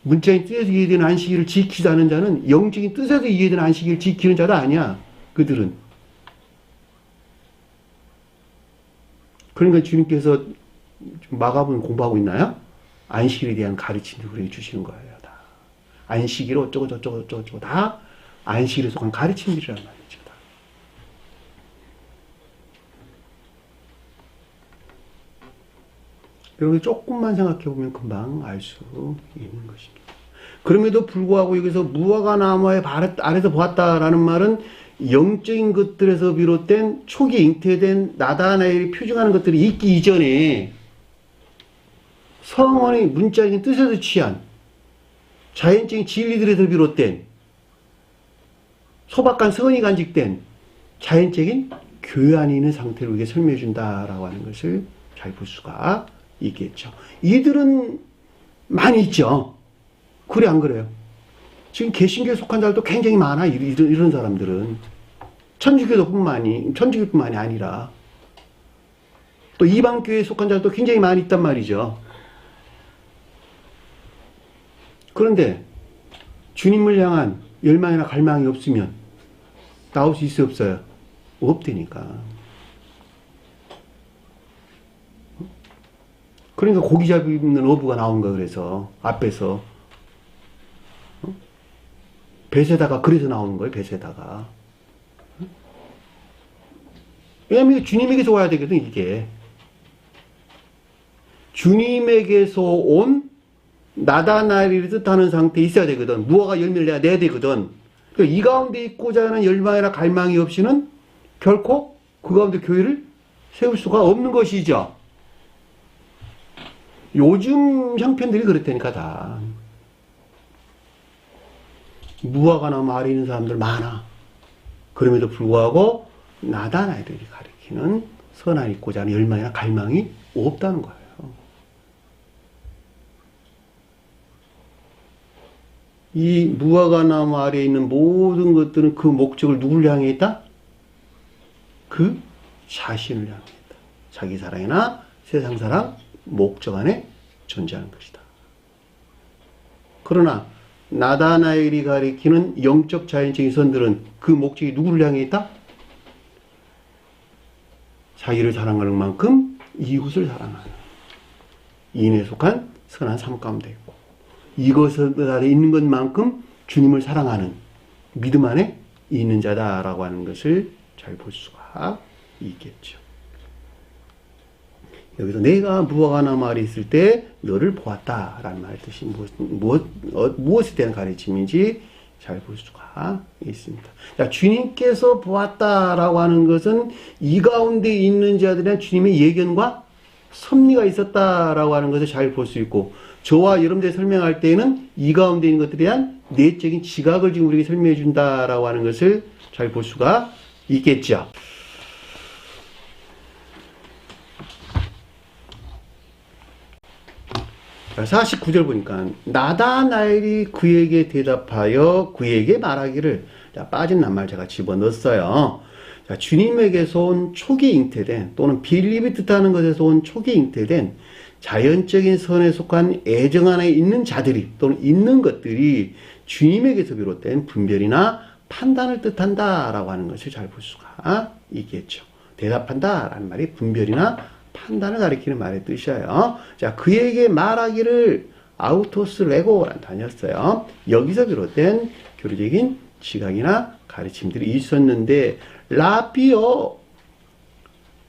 문자적인 뜻에서 이해되는 안식일을 지키지 않은 자는 영적인 뜻에서 이해되는 안식일을 지키는 자도 아니야. 그들은. 그러니까 주님께서 마가복음 공부하고 있나요? 안식일에 대한 가르침을 우리에게 주시는 거예요. 다. 안식일 어쩌고 저쩌고 저쩌고 다 안식일에 속한 가르침들이란 말이죠. 다. 여러분 조금만 생각해 보면 금방 알 수 있는 것입니다. 그럼에도 불구하고 여기서 무화과 나무의 아래서 보았다라는 말은 영적인 것들에서 비롯된 초기 잉태된 나다나엘이 표징하는 것들이 있기 이전에 성원의 문자적인 뜻에서 취한 자연적인 진리들에서 비롯된 소박한 선이 간직된 자연적인 교회 안에 있는 상태를 우리에게 설명해 준다라고 하는 것을 잘 볼 수가 있겠죠. 이들은 많이 있죠. 그래 안 그래요? 지금 개신교에 속한 자들도 굉장히 많아. 이런 사람들은 천주교뿐만이 아니라 또 이방교회에 속한 자들도 굉장히 많이 있단 말이죠. 그런데 주님을 향한 열망이나 갈망이 없으면 나올 수 있어요, 없어요? 없다니까. 그러니까 고기 잡는 어부가 나온 거야. 그래서 앞에서 뱃에다가 그래서 나오는 거예요. 뱃에다가. 왜냐면 주님에게서 와야 되거든. 이게 주님에게서 온 나다나엘을 뜻하는 상태에 있어야 되거든. 무화과 열매를 내야 되거든. 그러니까 이 가운데 있고자 하는 열망이나 갈망이 없이는 결코 그 가운데 교회를 세울 수가 없는 것이죠. 요즘 형편들이 그렇다니까 다. 무화과 나무 아래 있는 사람들 많아. 그럼에도 불구하고 나다나엘이 가리키는 선한 있고자 하는 열망이나 갈망이 없다는 거예요. 이 무화과 나무 아래에 있는 모든 것들은 그 목적을 누구를 향해 있다? 그 자신을 향해 있다. 자기 사랑이나 세상 사랑, 목적 안에 존재하는 것이다. 그러나 나다나엘이 가리키는 영적 자연적인 선들은 그 목적이 누구를 향해 있다? 자기를 사랑하는 만큼 이웃을 사랑하는 이인에 속한 선한 삶 가운데 있고, 이것 안에 있는 것만큼 주님을 사랑하는 믿음 안에 있는 자다라고 하는 것을 잘 볼 수가 있겠죠. 여기서 내가 무화과 나무 아래 있을 때 너를 보았다라는 말의 뜻이 무엇에 대한 가르침인지 잘 볼 수가 있습니다. 자, 주님께서 보았다라고 하는 것은 이 가운데 있는 자들에 대한 주님의 예견과 섭리가 있었다라고 하는 것을 잘 볼 수 있고, 저와 여러분들이 설명할 때에는 이 가운데 있는 것들에 대한 내적인 지각을 지금 우리에게 설명해 준다라고 하는 것을 잘 볼 수가 있겠죠. 자, 49절 보니까 나다나엘이 그에게 대답하여 그에게 말하기를, 자, 빠진 낱말 제가 집어넣었어요. 자, 주님에게서 온 초기 잉태된, 또는 빌립이 뜻하는 것에서 온 초기 잉태된 자연적인 선에 속한 애정 안에 있는 자들이, 또는 있는 것들이 주님에게서 비롯된 분별이나 판단을 뜻한다라고 하는 것을 잘 볼 수가 있겠죠. 대답한다라는 말이 분별이나 판단을 가리키는 말의 뜻이에요. 자, 그에게 말하기를 아우토스 레고라는 단어였어요. 여기서 비롯된 교리적인 지각이나 가르침들이 있었는데, 라삐요.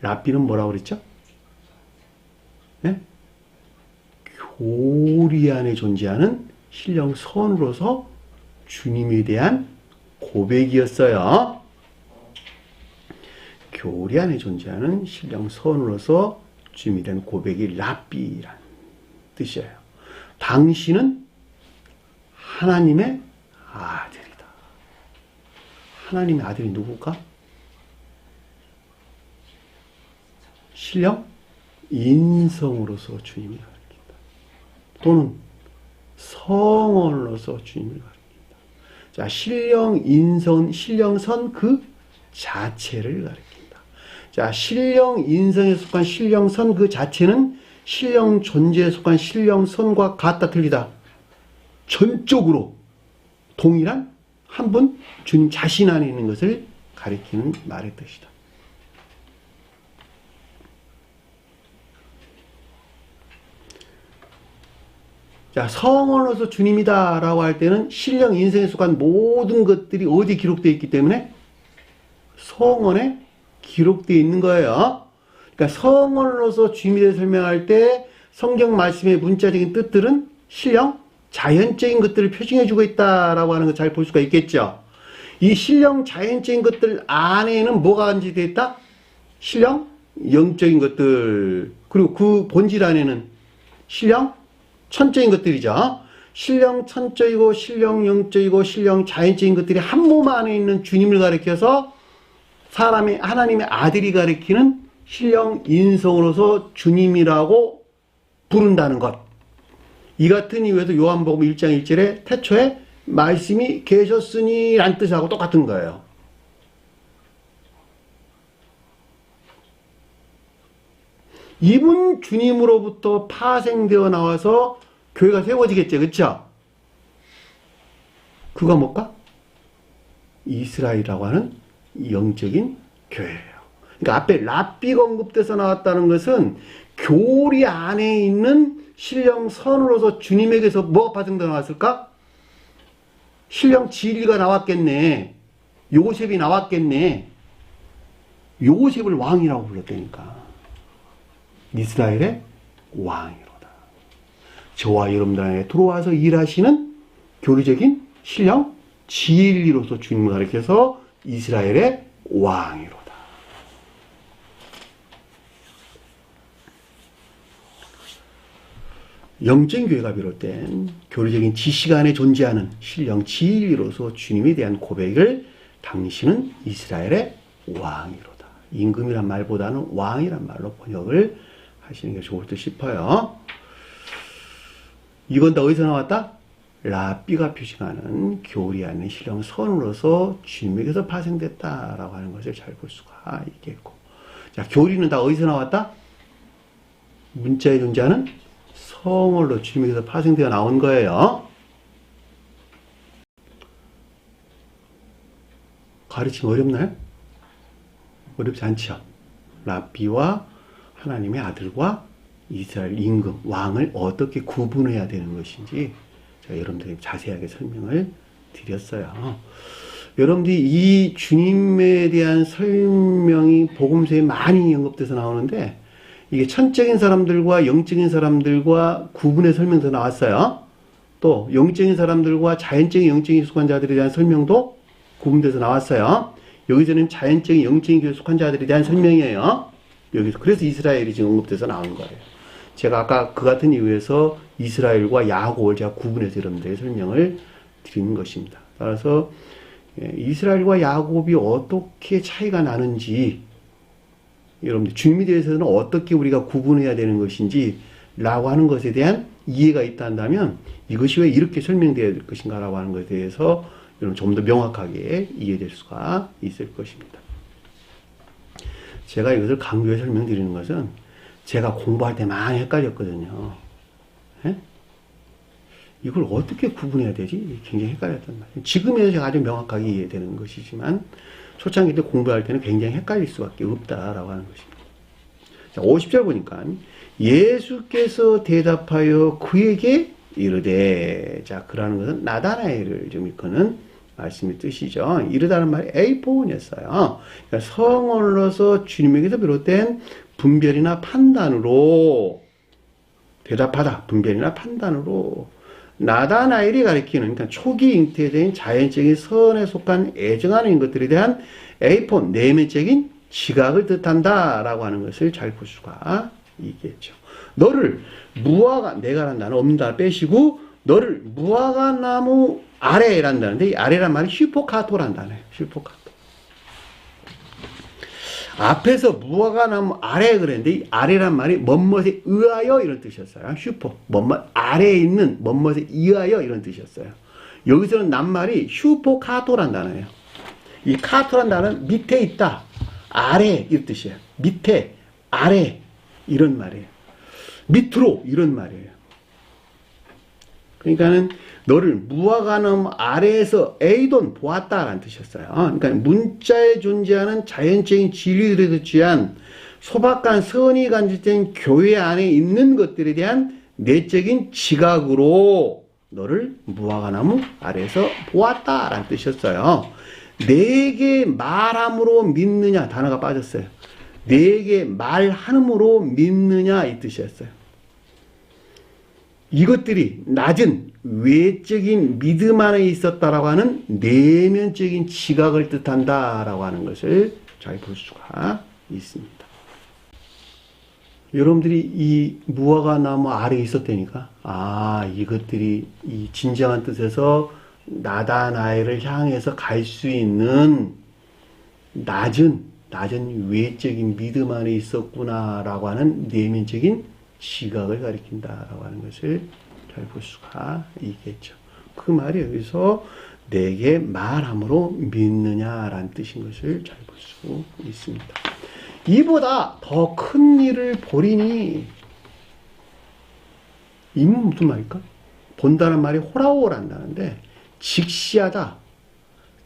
라삐는 뭐라고 그랬죠? 네? 교리 안에 존재하는 신령선으로서 주님에 대한 고백이었어요. 교리 안에 존재하는 신령선으로서 주님에 대한 고백이 라삐라는 뜻이에요. 당신은 하나님의 아들이다. 하나님의 아들이 누굴까? 신령 인성으로서 주님을 가리킨다. 또는 성원으로서 주님을 가리킨다. 자, 신령 인성, 신령선 그 자체를 가리킨다. 자, 신령 인성에 속한 신령선 그 자체는 신령 존재에 속한 신령선과 같다 틀리다. 전적으로 동일한 한 분 주님 자신 안에 있는 것을 가리키는 말의 뜻이다. 자, 성원으로서 주님이다 라고 할 때는 신령 인생에 속한 모든 것들이 어디에 기록되어 있기 때문에 성원에 기록되어 있는 거예요. 그러니까 성원으로서 주님에 대해 설명할 때 성경 말씀의 문자적인 뜻들은 신령 자연적인 것들을 표징해 주고 있다라고 하는 걸 잘 볼 수가 있겠죠. 이 신령 자연적인 것들 안에는 뭐가 안지되어 있다? 신령 영적인 것들, 그리고 그 본질 안에는 신령 천적인 것들이죠. 신령 천적이고 신령 영적이고 신령 자연적인 것들이 한 몸 안에 있는 주님을 가리켜서 사람의 하나님의 아들이 가리키는 신령 인성으로서 주님이라고 부른다는 것. 이 같은 이유에서 요한복음 1장 1절에 태초에 말씀이 계셨으니 라는 뜻하고 똑같은 거예요. 이분 주님으로부터 파생되어 나와서 교회가 세워지겠죠. 그렇죠? 그가 뭘까? 이스라엘이라고 하는 영적인 교회예요. 그러니까 앞에 랍비가 언급돼서 나왔다는 것은 교리 안에 있는 신령선으로서 주님에게서 뭐가 파생되어 나왔을까? 신령 진리가 나왔겠네. 요셉이 나왔겠네. 요셉을 왕이라고 불렀다니까. 이스라엘의 왕이로다. 저와 여러분들 안에 들어와서 일하시는 교리적인 신령 진리로서 주님을 가리켜서 이스라엘의 왕이로다. 영적인 교회가 비롯된 교리적인 지식 안에 존재하는 신령 진리로서 주님에 대한 고백을 당신은 이스라엘의 왕이로다. 임금이란 말보다는 왕이란 말로 번역을 하시는 게 좋을 듯 싶어요. 이건 다 어디서 나왔다? 랍비가 표시하는 교리 않는 신령 선으로서 주님에게서 파생됐다라고 하는 것을 잘 볼 수가 있겠고. 자, 교리는 다 어디서 나왔다? 문자에 존재하는 성월로 주님에게서 파생되어 나온 거예요. 가르치면 어렵나요? 어렵지 않죠. 랍비와 하나님의 아들과 이스라엘 임금, 왕을 어떻게 구분해야 되는 것인지 제가 여러분들에게 자세하게 설명을 드렸어요. 여러분들이 이 주님에 대한 설명이 복음서에 많이 언급돼서 나오는데 이게 천적인 사람들과 영적인 사람들과 구분의 설명도 나왔어요. 또 영적인 사람들과 자연적인 영적인 속한 자들에 대한 설명도 구분돼서 나왔어요. 여기서는 자연적인 영적인 속한 자들에 대한 설명이에요. 여기서 그래서 이스라엘이 지금 언급돼서 나온 거예요. 제가 아까 그 같은 이유에서 이스라엘과 야곱을 제가 구분해서 여러분들에게 설명을 드리는 것입니다. 따라서 이스라엘과 야곱이 어떻게 차이가 나는지 여러분들 주님에 대해서는 어떻게 우리가 구분해야 되는 것인지 라고 하는 것에 대한 이해가 있다 한다면 이것이 왜 이렇게 설명되어야 될 것인가 라고 하는 것에 대해서 여러분 좀 더 명확하게 이해될 수가 있을 것입니다. 제가 이것을 강조해 설명드리는 것은 제가 공부할 때 많이 헷갈렸거든요. 예? 이걸 어떻게 구분해야 되지? 굉장히 헷갈렸단 말이에요. 지금에는 제가 아주 명확하게 이해되는 것이지만 초창기 때 공부할 때는 굉장히 헷갈릴 수밖에 없다라고 하는 것입니다. 자, 50절 보니까 예수께서 대답하여 그에게 이르되, 자, 그라는 것은 나다나엘을 좀 일컫는 말씀의 뜻이죠. 이르다는 말이 에이폰이었어요. 그러니까 성언으로서 주님에게서 비롯된 분별이나 판단으로 대답하다. 분별이나 판단으로 나다나엘이 가리키는 그러니까 초기 잉태된 자연적인 선에 속한 애정하는 것들에 대한 에이폰, 내면적인 지각을 뜻한다라고 하는 것을 잘 볼 수가 있겠죠. 너를 무화과, 내가란 단어 없는 단어 빼시고 너를 무화과 나무 아래란다는데 이 아래란 말이 슈퍼카토란 단어예요. 슈퍼카토. 앞에서 무화과 나무 아래 그랬는데 이 아래란 말이 멋멋에 의하여 이런 뜻이었어요. 슈퍼. 멋멋 아래에 있는 멋멋에 의하여 이런 뜻이었어요. 여기서는 낱말이 슈퍼카토란 단어예요. 이 카토란 단어는 밑에 있다. 아래 이런 뜻이에요. 밑에, 아래 이런 말이에요. 밑으로 이런 말이에요. 그러니까는 너를 무화과나무 아래에서 에이돈 보았다라는 뜻이었어요. 그러니까 문자에 존재하는 자연적인 진리들에 취한 소박한 선이 간직된 교회 안에 있는 것들에 대한 내적인 지각으로 너를 무화과나무 아래에서 보았다라는 뜻이었어요. 내게 말함으로 믿느냐 단어가 빠졌어요. 내게 말함으로 믿느냐 이 뜻이었어요. 이것들이 낮은 외적인 믿음 안에 있었다라고 하는 내면적인 지각을 뜻한다라고 하는 것을 잘 볼 수가 있습니다. 여러분들이 이 무화과 나무 아래에 있었다니까 이것들이 이 진정한 뜻에서 나다나엘을 향해서 갈 수 있는 낮은 외적인 믿음 안에 있었구나라고 하는 내면적인 지각을 가리킨다라고 하는 것을 잘 볼 수가 있겠죠. 그 말이 여기서 내게 말함으로 믿느냐라는 뜻인 것을 잘 볼 수 있습니다. 이보다 더 큰 일을 보리니 이는 무슨 말일까? 본다는 말이 호라오란다는데 직시하다,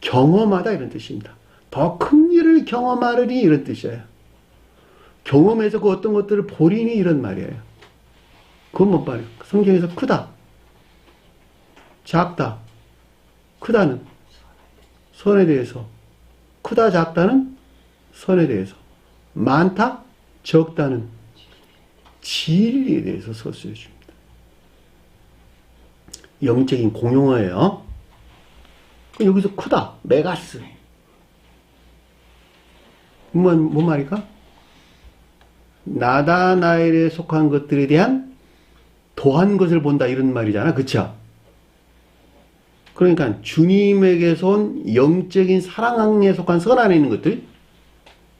경험하다 이런 뜻입니다. 더 큰 일을 경험하리니 이런 뜻이에요. 경험해서 그 어떤 것들을 보리니 이런 말이에요. 그건 뭔 말이에요? 성경에서 크다, 작다, 크다는 선에 대해서, 크다, 작다는 선에 대해서, 많다, 적다는 진리에 대해서 서술해 줍니다. 영적인 공용어예요. 여기서 크다, 메가스. 뭔 말일까? 나다나엘에 속한 것들에 대한 더한 것을 본다 이런 말이잖아. 그쵸? 그러니까 주님에게서 온 영적인 사랑에 속한 선 안에 있는 것들,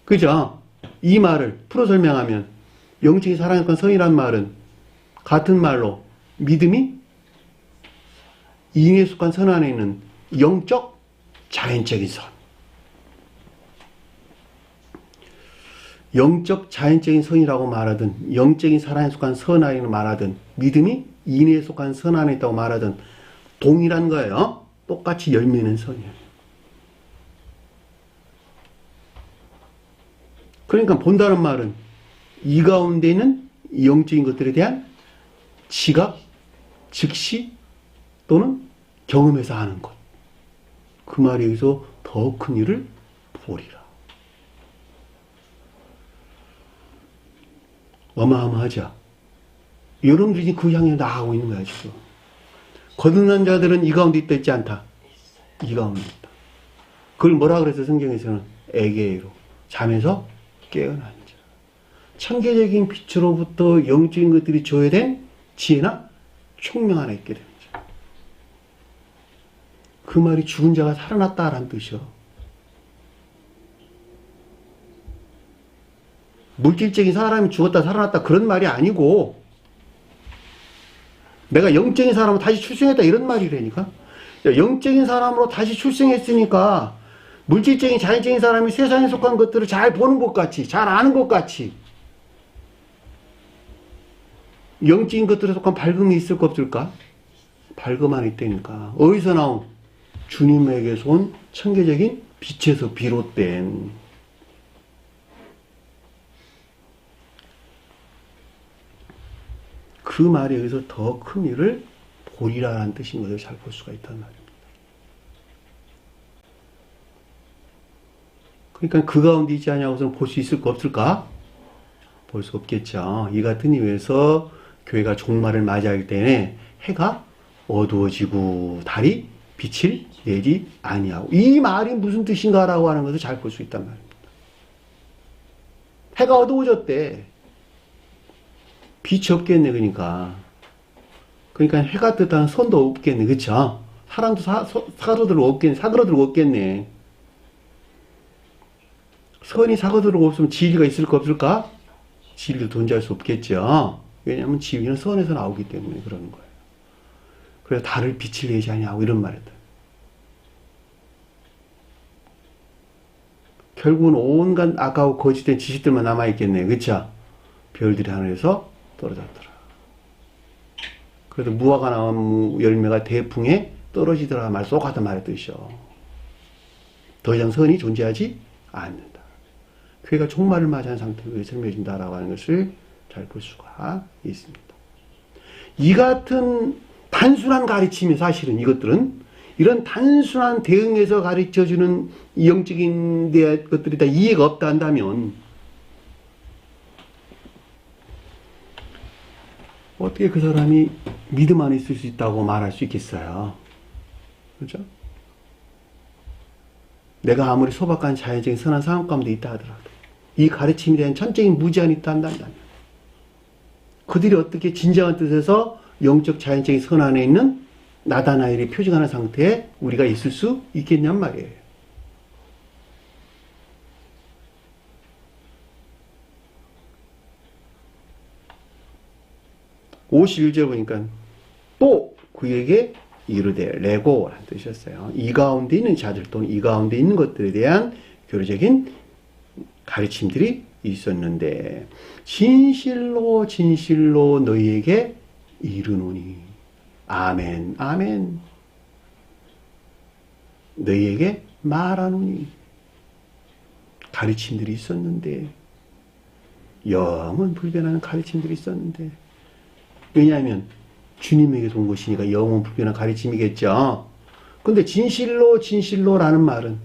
그죠? 이 말을 풀어 설명하면 영적인 사랑에 속한 선이란 말은 같은 말로 믿음이 인에 속한 선 안에 있는 영적 자연적인 선. 영적 자연적인 선이라고 말하든 영적인 사랑에 속한 선 안에 말하든 믿음이 인에 속한 선 안에 있다고 말하든 동일한 거예요. 똑같이 열매는 선이에요. 그러니까 본다는 말은 이 가운데 있는 영적인 것들에 대한 지각, 즉시 또는 경험해서 하는 것. 그 말에 의해서 더 큰 일을 보리라. 어마어마하죠. 여러분들이 그 향해 나아가고 있는 거야 지금. 거듭난 자들은 이 가운데 있다 있지 않다. 이 가운데 있다. 그걸 뭐라 그래서 성경에서는 에게이로 잠에서 깨어난 자. 천계적인 빛으로부터 영적인 것들이 조회된 지혜나 총명 안에 있게 되는 자. 그 말이 죽은 자가 살아났다라는 뜻이요. 물질적인 사람이 죽었다 살아났다 그런 말이 아니고 내가 영적인 사람으로 다시 출생했다 이런 말이라니까. 영적인 사람으로 다시 출생했으니까 물질적인 자연적인 사람이 세상에 속한 것들을 잘 보는 것 같이 잘 아는 것 같이 영적인 것들에 속한 밝음이 있을까 없을까? 밝음 안에 있다니까. 어디서 나온? 주님에게서 온 천계적인 빛에서 비롯된 그 말에 의해서 더 큰 일을 보리라는 뜻인 것을 잘 볼 수가 있다는 말입니다. 그러니까 그 가운데 있지 않냐고서는 볼 수 있을까 없을까? 볼 수 없겠죠. 이 같은 이유에서 교회가 종말을 맞이할 때에 해가 어두워지고 달이 빛을 내지 아니하고 이 말이 무슨 뜻인가라고 하는 것을 잘 볼 수 있단 말입니다. 해가 어두워졌대. 빛이 없겠네. 그러니까 해가 뜻하는 선도 없겠네. 그쵸? 사람도 사그러들고 없겠네. 선이 사그러들고 없으면 지위가 있을까 없을까? 지위도 존재할 수 없겠죠. 왜냐하면 지위는 선에서 나오기 때문에 그러는 거예요. 그래서 달을 빛을 내지 아니하고 이런 말이다. 결국은 온갖 악하고 거짓된 지식들만 남아있겠네. 그쵸? 별들이 하늘에서 떨어졌더라. 그래서 무화과 나무 열매가 대풍에 떨어지더라 말 쏙하다 말했듯이요. 더 이상 선이 존재하지 않는다. 교회가 종말을 맞이한 상태로 설명해 준다라고 하는 것을 잘 볼 수가 있습니다. 이 같은 단순한 가르침이 사실은 이것들은 이런 단순한 대응에서 가르쳐주는 영적인 것들이 다 이해가 없다 한다면 어떻게 그 사람이 믿음 안에 있을 수 있다고 말할 수 있겠어요? 그렇죠? 내가 아무리 소박한 자연적인 선한 상황 가운데 있다 하더라도 이 가르침에 대한 전적인 무지한이 있다 한다면 그들이 어떻게 진정한 뜻에서 영적 자연적인 선 안에 있는 나다나엘이 표징하는 상태에 우리가 있을 수 있겠냔 말이에요. (51절) 보니까 또 그에게 이르되 레고라는 뜻이었어요. 이 가운데 있는 자들 또는 이 가운데 있는 것들에 대한 교리적인 가르침들이 있었는데 진실로 진실로 너희에게 이르노니 아멘 아멘 너희에게 말하노니 가르침들이 있었는데 영원 불변하는 가르침들이 있었는데 왜냐하면 주님에게서 온 것이니까 영원 불변한 가르침이겠죠. 근데 진실로 진실로라는 말은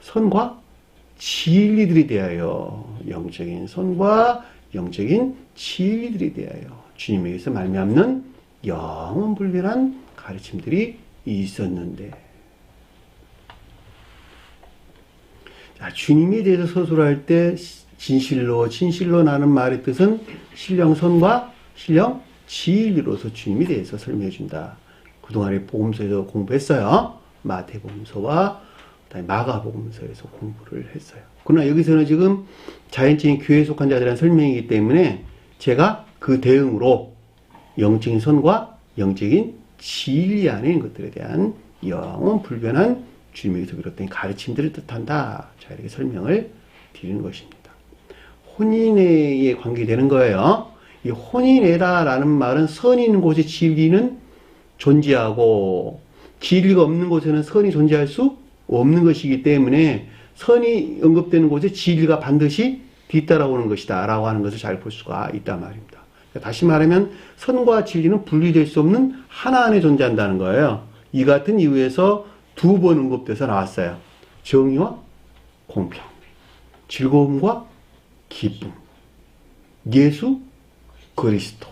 선과 진리들이 대하여 영적인 선과 영적인 진리들이 대하여 주님에게서 말미암는 영원 불변한 가르침들이 있었는데 자, 주님에 대해서 서술할 때 진실로 진실로라는 말의 뜻은 신령 선과 신령 진리로서 주님에 대해서 설명해 준다. 그동안에 복음서에서 공부했어요. 마태복음서와 그다음에 마가복음서에서 공부를 했어요. 그러나 여기서는 지금 자연적인 교회에 속한 자들이라는 설명이기 때문에 제가 그 대응으로 영적인 선과 영적인 진리 안에 있는 것들에 대한 영원 불변한 주님에게서 비롯된 가르침들을 뜻한다. 자, 이렇게 설명을 드리는 것입니다. 혼인에 관계되는 거예요. 이 혼인애다라는 말은 선이 있는 곳에 진리는 존재하고 진리가 없는 곳에는 선이 존재할 수 없는 것이기 때문에 선이 언급되는 곳에 진리가 반드시 뒤따라오는 것이다 라고 하는 것을 잘 볼 수가 있단 말입니다. 다시 말하면 선과 진리는 분리될 수 없는 하나 안에 존재한다는 거예요. 이 같은 이유에서 두 번 언급돼서 나왔어요. 정의와 공평, 즐거움과 기쁨, 예수, 그리스도.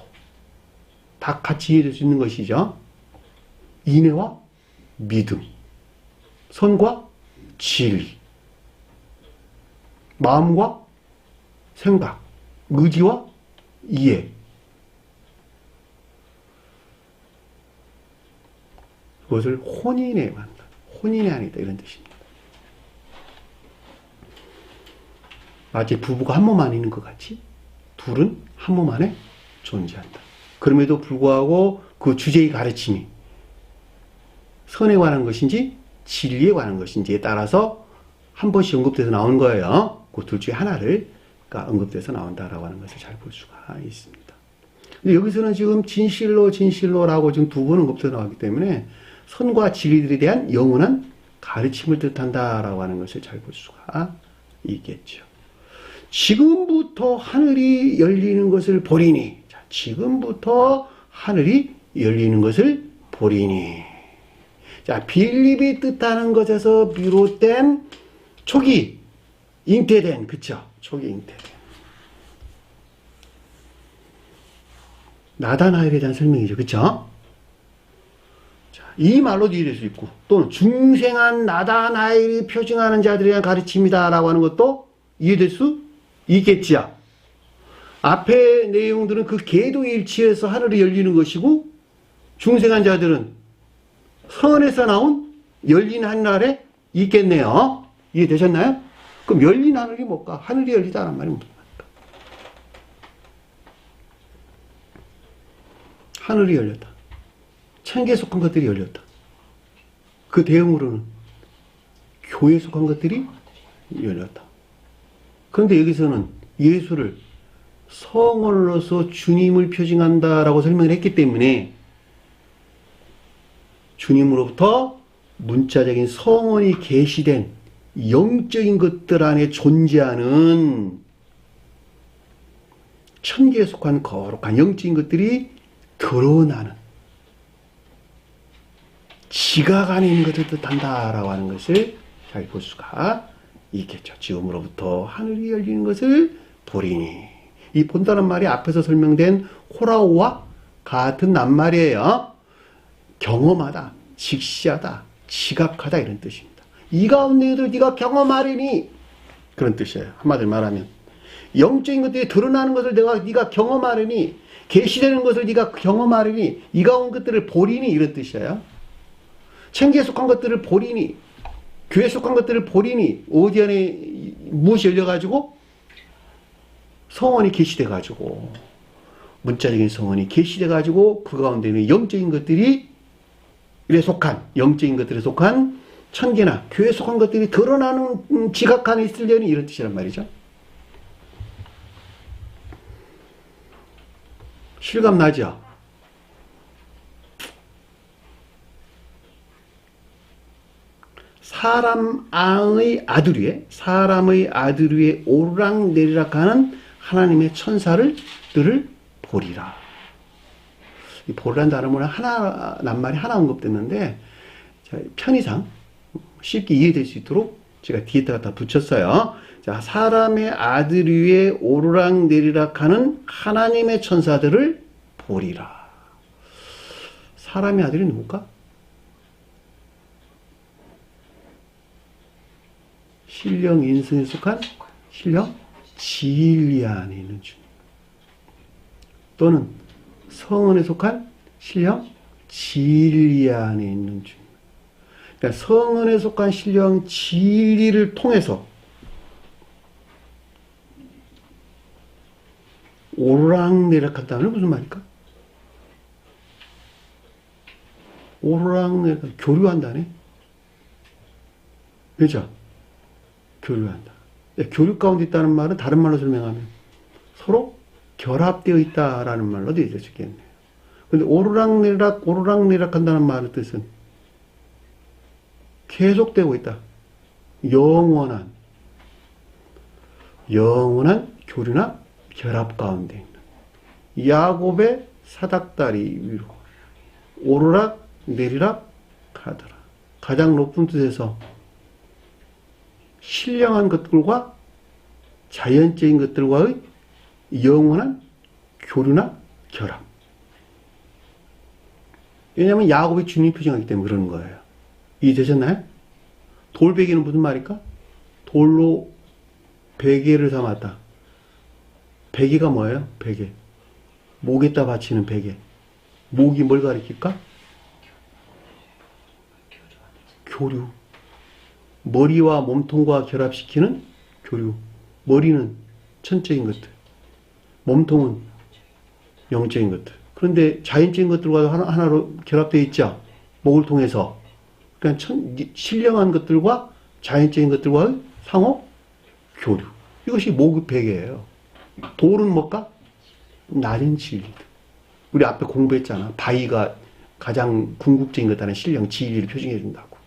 다 같이 이해될 수 있는 것이죠. 인애와 믿음, 선과 진리, 마음과 생각, 의지와 이해. 그것을 혼인에 만나, 혼인이 아니다 이런 뜻입니다. 마치 부부가 한 몸 안에 있는 것 같이 둘은 한 몸 안에 존재한다. 그럼에도 불구하고 그 주제의 가르침이 선에 관한 것인지 진리에 관한 것인지에 따라서 한 번씩 언급돼서 나오는 거예요. 그 둘 중에 하나를 언급돼서 나온다라고 하는 것을 잘 볼 수가 있습니다. 근데 여기서는 지금 진실로라고 지금 두 번 언급돼서 나왔기 때문에 선과 진리들에 대한 영원한 가르침을 뜻한다라고 하는 것을 잘 볼 수가 있겠죠. 지금부터 하늘이 열리는 것을 보리니. 자, 지금부터 하늘이 열리는 것을 보리니. 자, 빌립이 뜻하는 것에서 비롯된 초기 잉태된, 그쵸? 초기 잉태된. 나다나엘에 대한 설명이죠. 그쵸? 자, 이 말로도 이해될 수 있고, 또는 중생한 나다나엘이 표징하는 자들에 대한 가르침이다라고 하는 것도 이해될 수 있겠지요. 앞의 내용들은 그 계도의 일치에서 하늘이 열리는 것이고, 중생한 자들은 선에서 나온 열린 하늘에 있겠네요. 이해되셨나요? 그럼 열린 하늘이 뭘까? 하늘이 열리다라는 말이 무슨 말일까? 하늘이 열렸다. 천계에 속한 것들이 열렸다. 그 대응으로는 교회에 속한 것들이 열렸다. 그런데 여기서는 예수를 성원으로서 주님을 표징한다라고 설명을 했기 때문에 주님으로부터 문자적인 성원이 계시된 영적인 것들 안에 존재하는 천계에 속한 거룩한 영적인 것들이 드러나는 지각 안에 있는 것을 뜻한다라고 하는 것을 잘 볼 수가 있겠죠. 지금으로부터 하늘이 열리는 것을 보리니. 이 본다는 말이 앞에서 설명된 호라오와 같은 낱말이에요. 경험하다, 직시하다, 지각하다 이런 뜻입니다. 이 가운데에도 네가 경험하리니 그런 뜻이에요. 한마디로 말하면 영적인 것들이 드러나는 것을 네가 경험하리니, 계시되는 것을 네가 경험하리니, 이 가운데 것들을 보리니 이런 뜻이에요. 천계에 속한 것들을 보리니, 교회에 속한 것들을 보리니, 어디 안에 무엇이 열려가지고 성원이 계시돼가지고 문자적인 성원이 계시돼가지고 그 가운데는 영적인 것들이 영적인 것들에 속한 천계나 교회에 속한 것들이 드러나는 지각 안에 있으려니 이런 뜻이란 말이죠. 실감 나죠? 사람의 아들 위에 오르락내리락 하는 하나님의 천사들을 보리라. 이 보리라는 단어는 낱말이 하나 언급됐는데, 편의상 쉽게 이해될 수 있도록 제가 뒤에다가 다 붙였어요. 자, 사람의 아들 위에 오르락내리락 하는 하나님의 천사들을 보리라. 사람의 아들이 누굴까? 신령 인성에 속한 신령 진리 안에 있는 주님, 또는 성원에 속한 신령 진리 안에 있는 주님. 그러니까 성은에 속한 신령 진리를 통해서 오르락내락한다는 무슨 말일까? 오르락내락, 교류한다네? 그죠? 교류한다. 교류 가운데 있다는 말은 다른 말로 설명하면 서로 결합되어 있다라는 말로 되어지겠네요. 근데 오르락내락 한다는 말의 뜻은 계속되고 있다. 영원한 교류나 결합 가운데 있는 야곱의 사닥다리 위로 오르락 내리락 하더라. 가장 높은 뜻에서 신령한 것들과 자연적인 것들과의 영원한 교류나 결합. 왜냐하면 야곱이 주님 표징하기 때문에 그러는 거예요. 이해되셨나요? 돌베개는 무슨 말일까? 돌로 베개를 삼았다. 베개가 뭐예요? 베개. 목에다 받치는 베개. 목이 뭘 가리킬까? 교류. 머리와 몸통과 결합시키는 교류. 머리는 천적인 것들. 몸통은 영적인 것들. 그런데 자연적인 것들과 하나로 결합되어 있죠. 목을 통해서. 그러니까 신령한 것들과 자연적인 것들과의 상호 교류. 이것이 목의 베개예요. 돌은 뭘까? 낮은 진리들. 우리 앞에 공부했잖아. 바위가 가장 궁극적인 것다는 신령 진리를 표징해 준다고.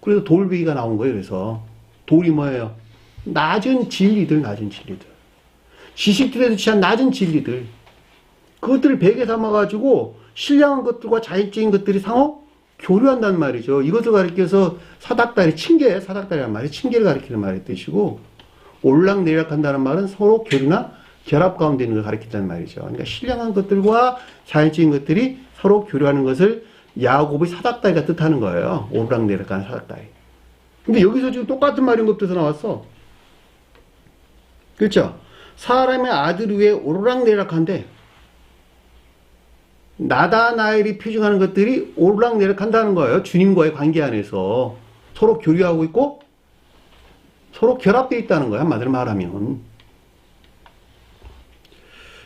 그래서 돌베개가 나온 거예요. 그래서 돌이 뭐예요? 낮은 진리들. 지식들에서 취한 낮은 진리들. 그것들을 베개 삼아가지고 신령한 것들과 자연적인 것들이 상호 교류한다는 말이죠. 이것을 가리켜서 사닥다리, 사닥다리란 말이 층계를 가리키는 말의 뜻이고, 올락내리락 한다는 말은 서로 교류나 결합 가운데 있는 걸 가리킨다는 말이죠. 그러니까 신령한 것들과 자연적인 것들이 서로 교류하는 것을 야곱의 사닥다리가 뜻하는 거예요. 올락내리락 하는 사닥다리. 근데 여기서 지금 똑같은 말인 것도 나왔어. 그렇죠? 사람의 아들 위에 오르락내리락한데, 나다나엘이 표징하는 것들이 오르락내리락한다는 거예요. 주님과의 관계 안에서 서로 교류하고 있고 서로 결합되어 있다는 거야. 한마디로 말하면.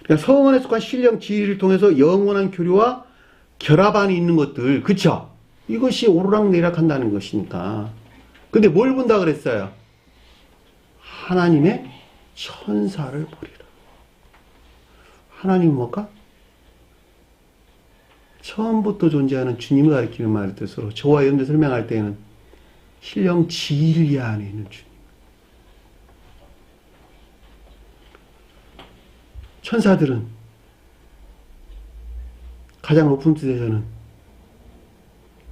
그러니까 성원에 속한 신령 지위를 통해서 영원한 교류와 결합 안에 있는 것들. 그쵸? 이것이 오르락내리락한다는 것이니까. 근데 뭘 본다 그랬어요? 하나님의 천사를 보리라. 하나님은 뭘까? 처음부터 존재하는 주님을 가리키는 말의 뜻으로 저와 여러분들 설명할 때는 신령 진리 안에 있는 주님. 천사들은 가장 높은 뜻에서는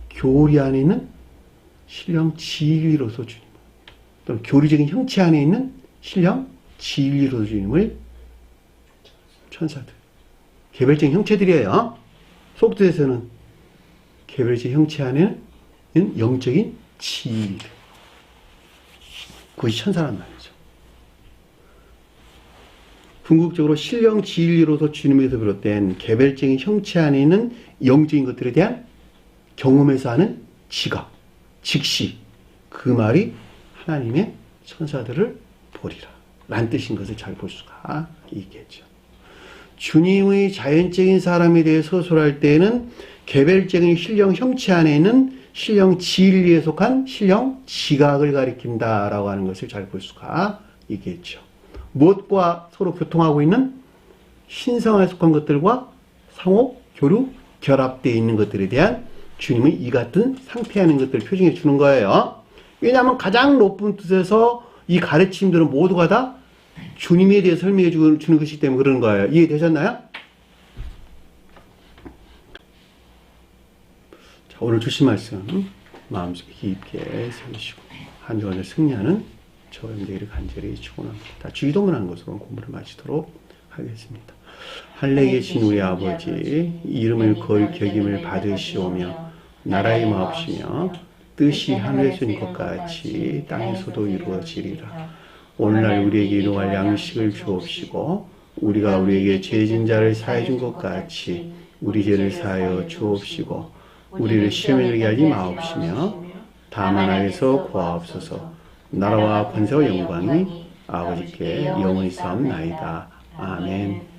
교리 안에 있는 신령 진리로서 주님, 또는 교리적인 형체 안에 있는 신령 진리로서 주님을 천사들, 개별적인 형체들이에요. 속뜻에서는 개별적 형체 안에는 영적인 진리들. 그것이 천사란 말이죠. 궁극적으로 신령 진리로서 주님에서 비롯된 개별적인 형체 안에 있는 영적인 것들에 대한 경험에서 하는 지각, 직시. 그 말이 하나님의 천사들을 보리라 라는 뜻인 것을 잘 볼 수가 있겠죠. 주님의 자연적인 사람에 대해 서술할 때에는 개별적인 신령 형체 안에 있는 신령 진리에 속한 신령 지각을 가리킨다라고 하는 것을 잘 볼 수가 있겠죠. 무엇과 서로 교통하고 있는 신성에 속한 것들과 상호, 교류, 결합되어 있는 것들에 대한 주님의 이 같은 상태하는 것들을 표징해 주는 거예요. 왜냐하면 가장 높은 뜻에서 이 가르침들은 모두가 다 주님에 대해 설명해 주는 것이기 때문에 그러는 거예요. 이해되셨나요? 자, 오늘 주신 말씀 마음속에 깊게 새기시고 한 주간을 승리하는 저와 여러분들이 간절히 축원합니다. 다 주기도문하는 것으로 공부를 마치도록 하겠습니다. 할례 계신 우리 아버지, 이름을 거룩히 여김을 받으시오며 나라의 마옵시며 뜻이 하늘에서 있는 것 같이 땅에서도 이루어지리라. 오늘날 우리에게 일용할 양식을 주옵시고 우리가 우리에게 죄진 자를 사해 준 것 같이 우리 죄를 사하여 주옵시고 우리를 시험에 들게 하지 마옵시며 다만 악에서 구하옵소서. 나라와 권세와 영광이 아버지께 영원히 싸움나이다. 아멘.